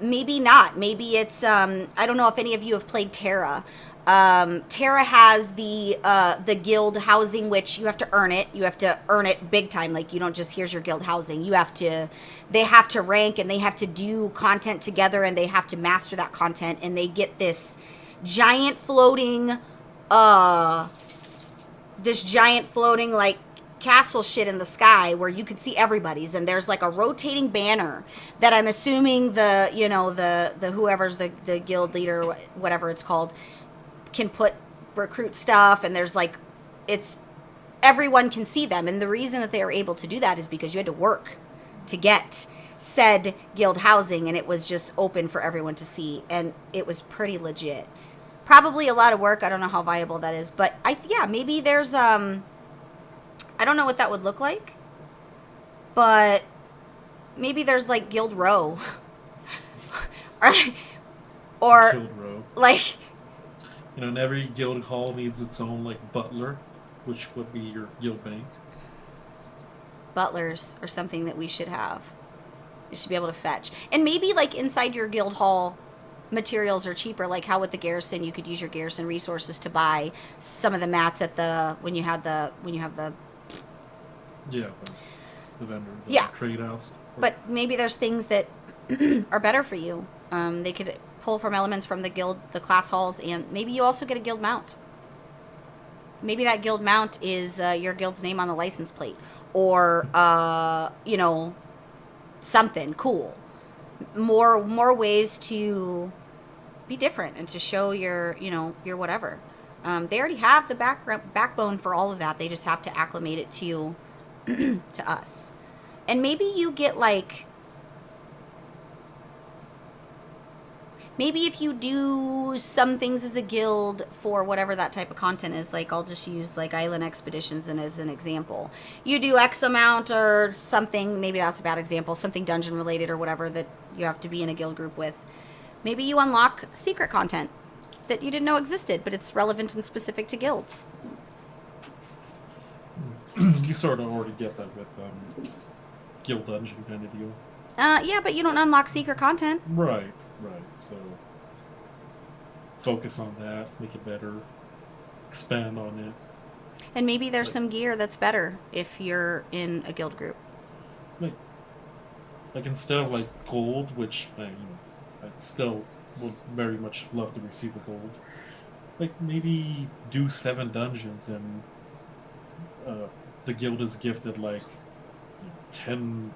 Maybe not. Maybe it's I don't know if any of you have played Terra. Terra has the guild housing, which you have to earn it. You have to earn it big time. Like, you don't just, here's your guild housing. They have to rank and they have to do content together and they have to master that content, and they get this giant floating like castle shit in the sky where you can see everybody's, and there's like a rotating banner that I'm assuming the whoever's the guild leader, whatever it's called, can recruit stuff, and there's like, it's, everyone can see them. And the reason that they are able to do that is because you had to work to get said guild housing, and it was just open for everyone to see, and it was pretty legit. Probably a lot of work. I don't know how viable that is, but maybe there's I don't know what that would look like, but maybe there's like guild row or Guild row. Like, and every guild hall needs its own like butler, which would be your guild bank. butlers or something that we should have. You should be able to fetch, and maybe like inside your guild hall, materials are cheaper. Like how with the garrison, you could use your garrison resources to buy some of the mats at the when you have the vendor, Yeah. trade house. But maybe there's things that are better for you. They could pull from elements from the guild, the class halls, and maybe you also get a guild mount. Maybe that guild mount is your guild's name on the license plate, or something cool. More ways to be different and to show your whatever. They already have the backbone for all of that. They just have to acclimate it to to us. And maybe you get like, maybe if you do some things as a guild for whatever that type of content is, like I'll just use like Island Expeditions as an example. You do X amount or something, maybe that's a bad example, something dungeon related or whatever that you have to be in a guild group with. Maybe you unlock secret content that you didn't know existed, but it's relevant and specific to guilds. You sort of already get that with guild dungeon kind of deal. Yeah, but you don't unlock secret content. Right. So focus on that, make it better, expand on it. And maybe there's some gear that's better if you're in a guild group. Like instead of like gold, which I still would very much love to receive the gold. Like maybe do 7 dungeons and the guild is gifted like 10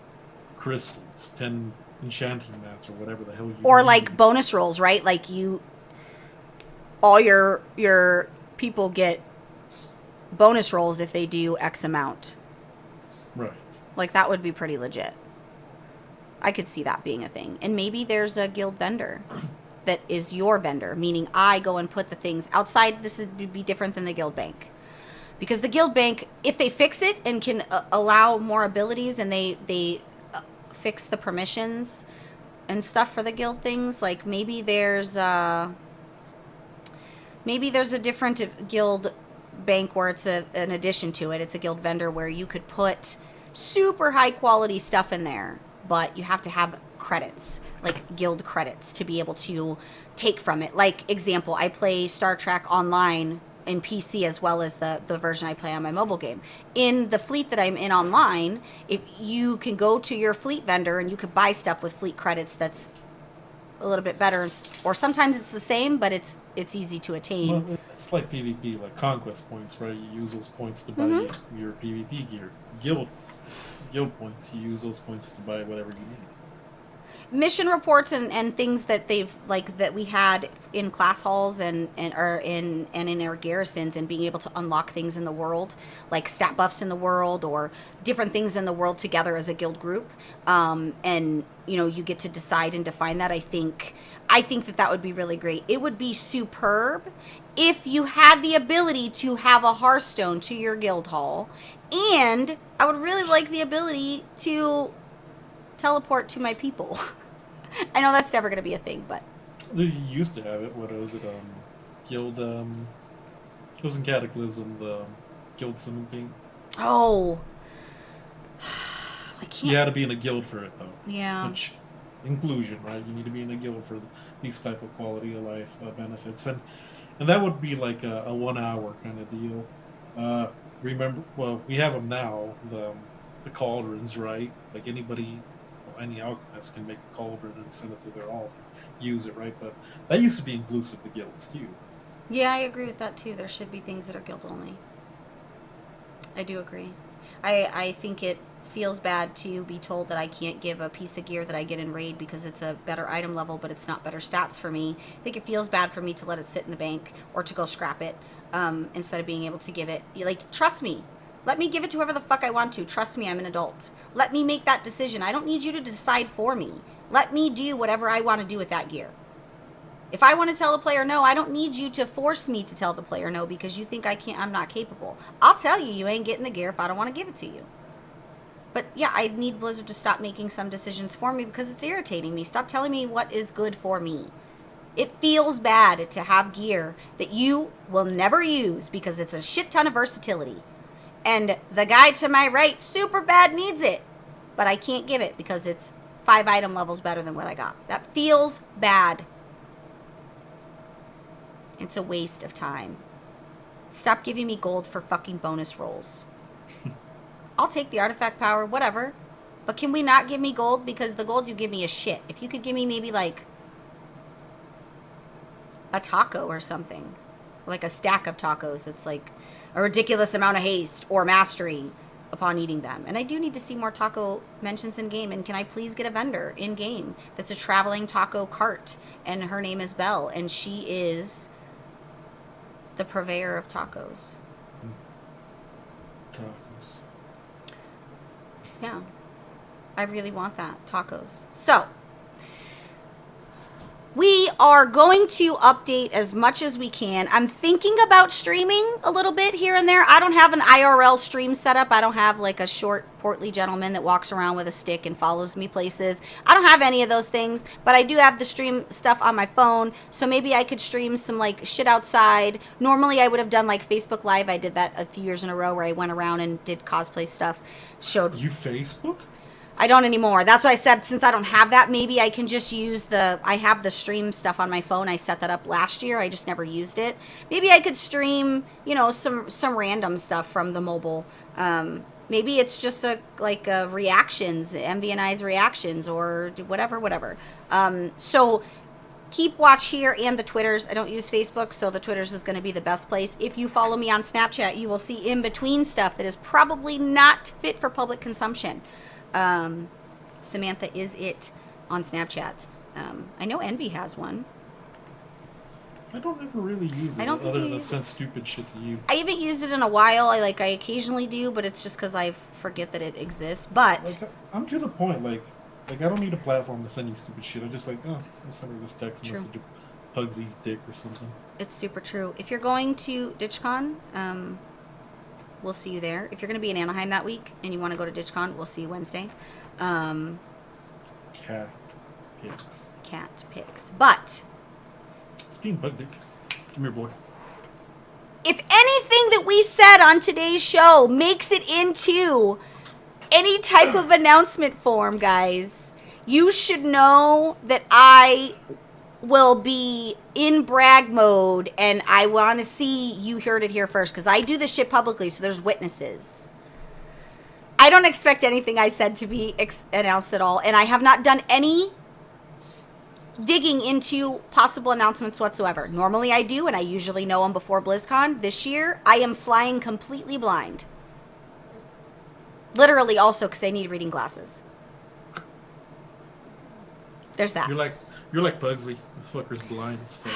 crystals, 10 enchanting mats, or whatever the hell you Or need. like bonus rolls, right? Like all your people get bonus rolls if they do X amount. Right. Like that would be pretty legit. I could see that being a thing. And maybe there's a guild vendor that is your vendor, meaning I go and put the things outside. This would be different than the guild bank. Because the guild bank, if they fix it and can allow more abilities and they fix the permissions, and stuff for the guild things. Like maybe there's a different guild bank where it's an addition to it. It's a guild vendor where you could put super high quality stuff in there, but you have to have credits, like guild credits, to be able to take from it. Like example, I play Star Trek Online in PC as well as the version I play on my mobile game. In the fleet that I'm in online, if you can go to your fleet vendor and you could buy stuff with fleet credits that's a little bit better, or sometimes it's the same, but it's easy to attain. Well, it's like PvP, like conquest points, right? You use those points to buy your PvP gear. Guild points, you use those points to buy whatever you need. Mission reports and things that they've like that we had in class halls and in our garrisons, and being able to unlock things in the world, like stat buffs in the world or different things in the world together as a guild group, and you get to decide and define that. I think that would be really great. It would be superb if you had the ability to have a Hearthstone to your guild hall, and I would really like the ability to teleport to my people. I know that's never going to be a thing, but They used to have it. What was it? Guild. It wasn't Cataclysm. The guild summon thing. oh, I can't. You had to be in a guild for it, though. Yeah. Which inclusion, right? You need to be in a guild for these type of quality of life benefits, and that would be like a 1 hour kind of deal. Remember, well, we have them now. The cauldrons, right? Like any alchemist can make a cauldron and send it to their altar, use it, right? But that used to be inclusive to guilds too. Yeah, I agree with that too. There should be things that are guild only. I do agree. I think it feels bad to be told that I can't give a piece of gear that I get in raid because it's a better item level, but it's not better stats for me. I think it feels bad for me to let it sit in the bank or to go scrap it, instead of being able to give it. Like, trust me. Let me give it to whoever the fuck I want to. Trust me, I'm an adult. Let me make that decision. I don't need you to decide for me. Let me do whatever I want to do with that gear. If I want to tell the player no, I don't need you to force me to tell the player no because you think I'm not capable. I'll tell you ain't getting the gear if I don't want to give it to you. But yeah, I need Blizzard to stop making some decisions for me because it's irritating me. Stop telling me what is good for me. It feels bad to have gear that you will never use because it's a shit ton of versatility. And the guy to my right super bad needs it, but I can't give it because it's 5 item levels better than what I got. That feels bad. It's a waste of time. Stop giving me gold for fucking bonus rolls. I'll take the artifact power, whatever. But can we not give me gold? Because the gold you give me is shit. If you could give me maybe like a taco or something. Like a stack of tacos that's like a ridiculous amount of haste or mastery upon eating them. And I do need to see more taco mentions in game. And can I please get a vendor in game that's a traveling taco cart? And her name is Belle, and she is the purveyor of tacos. Tacos. Yeah, I really want that, tacos. So we are going to update as much as we can. I'm thinking about streaming a little bit here and there. I don't have an IRL stream set up. I don't have like a short, portly gentleman that walks around with a stick and follows me places. I don't have any of those things, but I do have the stream stuff on my phone. So maybe I could stream some like shit outside. Normally I would have done like Facebook Live. I did that a few years in a row where I went around and did cosplay stuff. Showed You Facebook? I don't anymore. That's why I said since I don't have that, maybe I can just use I have the stream stuff on my phone. I set that up last year. I just never used it. Maybe I could stream, some random stuff from the mobile. Maybe it's just reactions, MV and I's reactions or whatever. So keep watch here and the Twitters. I don't use Facebook, so the Twitters is going to be the best place. If you follow me on Snapchat, you will see in between stuff that is probably not fit for public consumption. Samantha is it on Snapchat. I know Envy has one. I don't ever really use it. I don't think other you than use send stupid shit to you. I haven't used it in a while. I occasionally do, but it's just because I forget that it exists. But Like, I'm to the point, like I don't need a platform to send you stupid shit. I'm just like, I'll send her this text True. message of Pugsy's dick or something. it's super true. If you're going to DitchCon, we'll see you there. If you're going to be in Anaheim that week and you want to go to DitchCon, we'll see you Wednesday. Cat. pics. Cat pics. But Speaking of bug dick, come here, boy. if anything that we said on today's show makes it into any type of announcement form, guys, you should know that I will be in brag mode, and I want to see you heard it here first, because I do this shit publicly, so there's witnesses. I don't expect anything I said to be announced at all, and I have not done any digging into possible announcements whatsoever. Normally I do, and I usually know them before BlizzCon. This year, I am flying completely blind. Literally also because I need reading glasses. There's that. You're like Bugsley. This fucker's blind as fuck.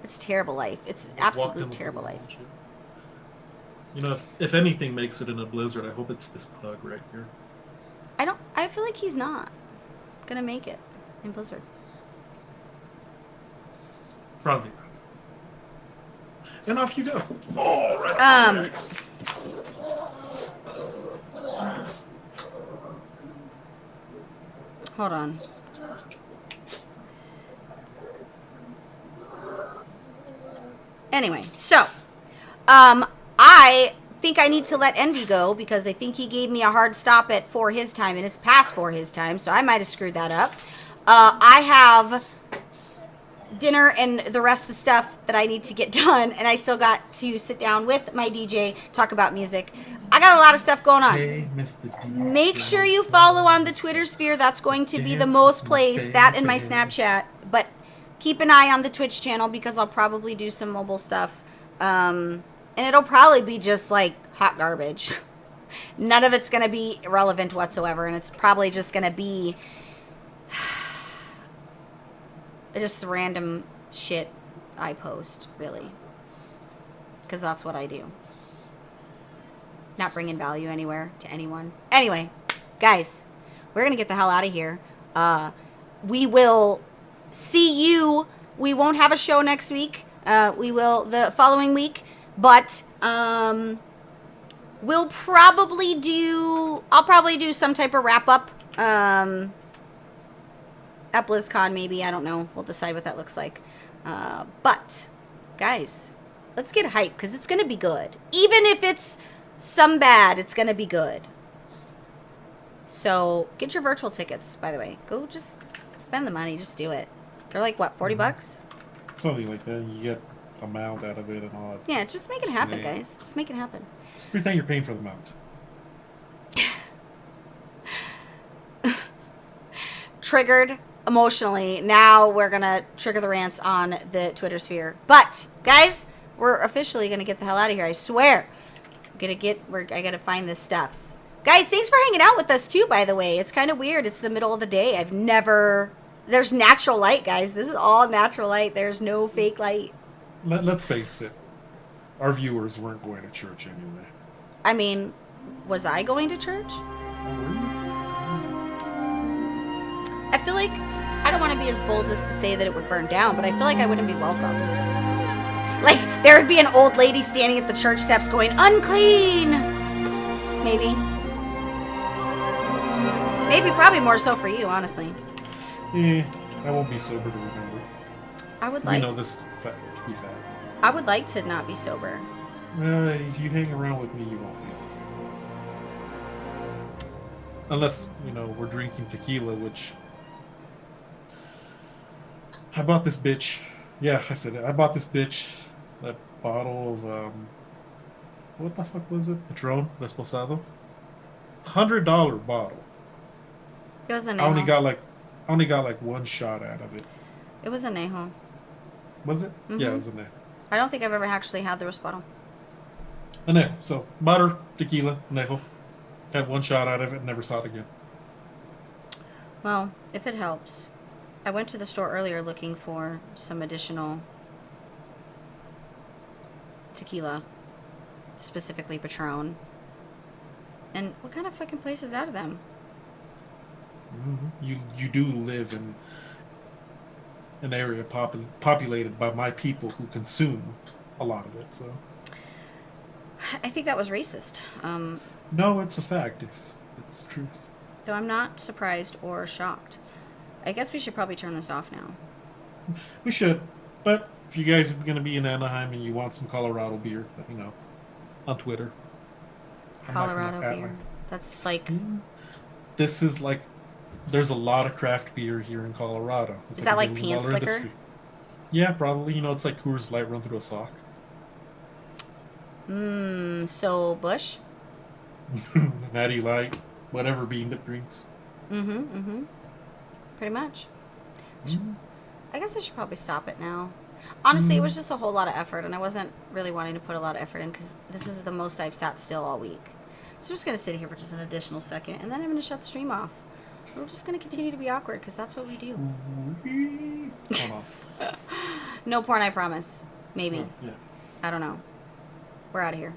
It's a terrible life. It's Walking absolute with terrible the life. bullshit. You know, if anything makes it in a blizzard, I hope it's this pug right here. I feel like he's not gonna make it in Blizzard. Probably. And off you go. Hold on. Anyway, so, I think I need to let Envy go because I think he gave me a hard stop at 4 his time, and it's past 4 his time, so I might have screwed that up. I have dinner and the rest of stuff that I need to get done, and I still got to sit down with my DJ, talk about music. I got a lot of stuff going on. Hey, Mr. DJ. Make sure you follow on the Twitter sphere. That's going to be the most plays. That and my Snapchat. But keep an eye on the Twitch channel because I'll probably do some mobile stuff. And it'll probably be just like hot garbage. None of it's going to be relevant whatsoever. And it's probably just going to be just random shit I post, really. Because that's what I do. Not bringing value anywhere to anyone. Anyway, guys, we're going to get the hell out of here. We will see you. We won't have a show next week. We will the following week. But we'll probably do... I'll probably do some type of wrap-up at BlizzCon, maybe. I don't know. We'll decide what that looks like. But, guys, let's get hyped because it's going to be good. Even if it's some bad, it's gonna be good. So get your virtual tickets, by the way. Go just spend the money, just do it. They're like what, 40 bucks? Something like that. You get a mount out of it and all that. Yeah, just make it happen, guys. Just make it happen. Just pretend you're paying for the mount. Triggered emotionally. Now we're gonna trigger the rants on the Twitter sphere. But guys, we're officially gonna get the hell out of here, I swear. I gotta find the stuffs. Guys, thanks for hanging out with us too, by the way. It's kind of weird. It's the middle of the day. There's natural light, guys. This is all natural light. There's no fake light. Let's face it. Our viewers weren't going to church anyway. I mean, was I going to church? I feel like, I don't want to be as bold as to say that it would burn down, but I feel like I wouldn't be welcome. Like, there would be an old lady standing at the church steps going, unclean! Maybe. Maybe, probably more so for you, honestly. Yeah, I won't be sober to remember. I would like... You know this fact to be fact. I would like to not be sober. If you hang around with me, you won't be. Unless, we're drinking tequila, which... I bought this bitch. Yeah, I said it. I bought this bitch that bottle of, what the fuck was it? Patron Resposado. $100 bottle. It was a Neho. I only got like one shot out of it. It was a Neho. Was it? Mm-hmm. Yeah, it was a Neho. I don't think I've ever actually had the bottle. A Neho. So, butter, tequila, Neho. Had one shot out of it and never saw it again. Well, if it helps. I went to the store earlier looking for some additional tequila, specifically Patron. And what kind of fucking place is out of them? Mm-hmm. You do live in an area populated by my people who consume a lot of it, so... I think that was racist. No, it's a fact. It's truth. Though I'm not surprised or shocked. I guess we should probably turn this off now. We should. But if you guys are going to be in Anaheim and you want some Colorado beer, let me know. On Twitter. I'm not gonna Colorado at beer. my- That's like... This is like... There's a lot of craft beer here in Colorado. It's Is that a like billion-dollar pants liquor? industry. Yeah, probably. You know, it's like Coors Light run through a sock. So Bush? Natty Light, whatever bean dip drinks. Pretty much. I guess I should probably stop it now. Honestly, it was just a whole lot of effort, and I wasn't really wanting to put a lot of effort in because this is the most I've sat still all week. So I'm just going to sit here for just an additional second, and then I'm going to shut the stream off. We're just going to continue to be awkward because that's what we do. Hold on. No porn, I promise. Maybe. Yeah. I don't know. We're out of here.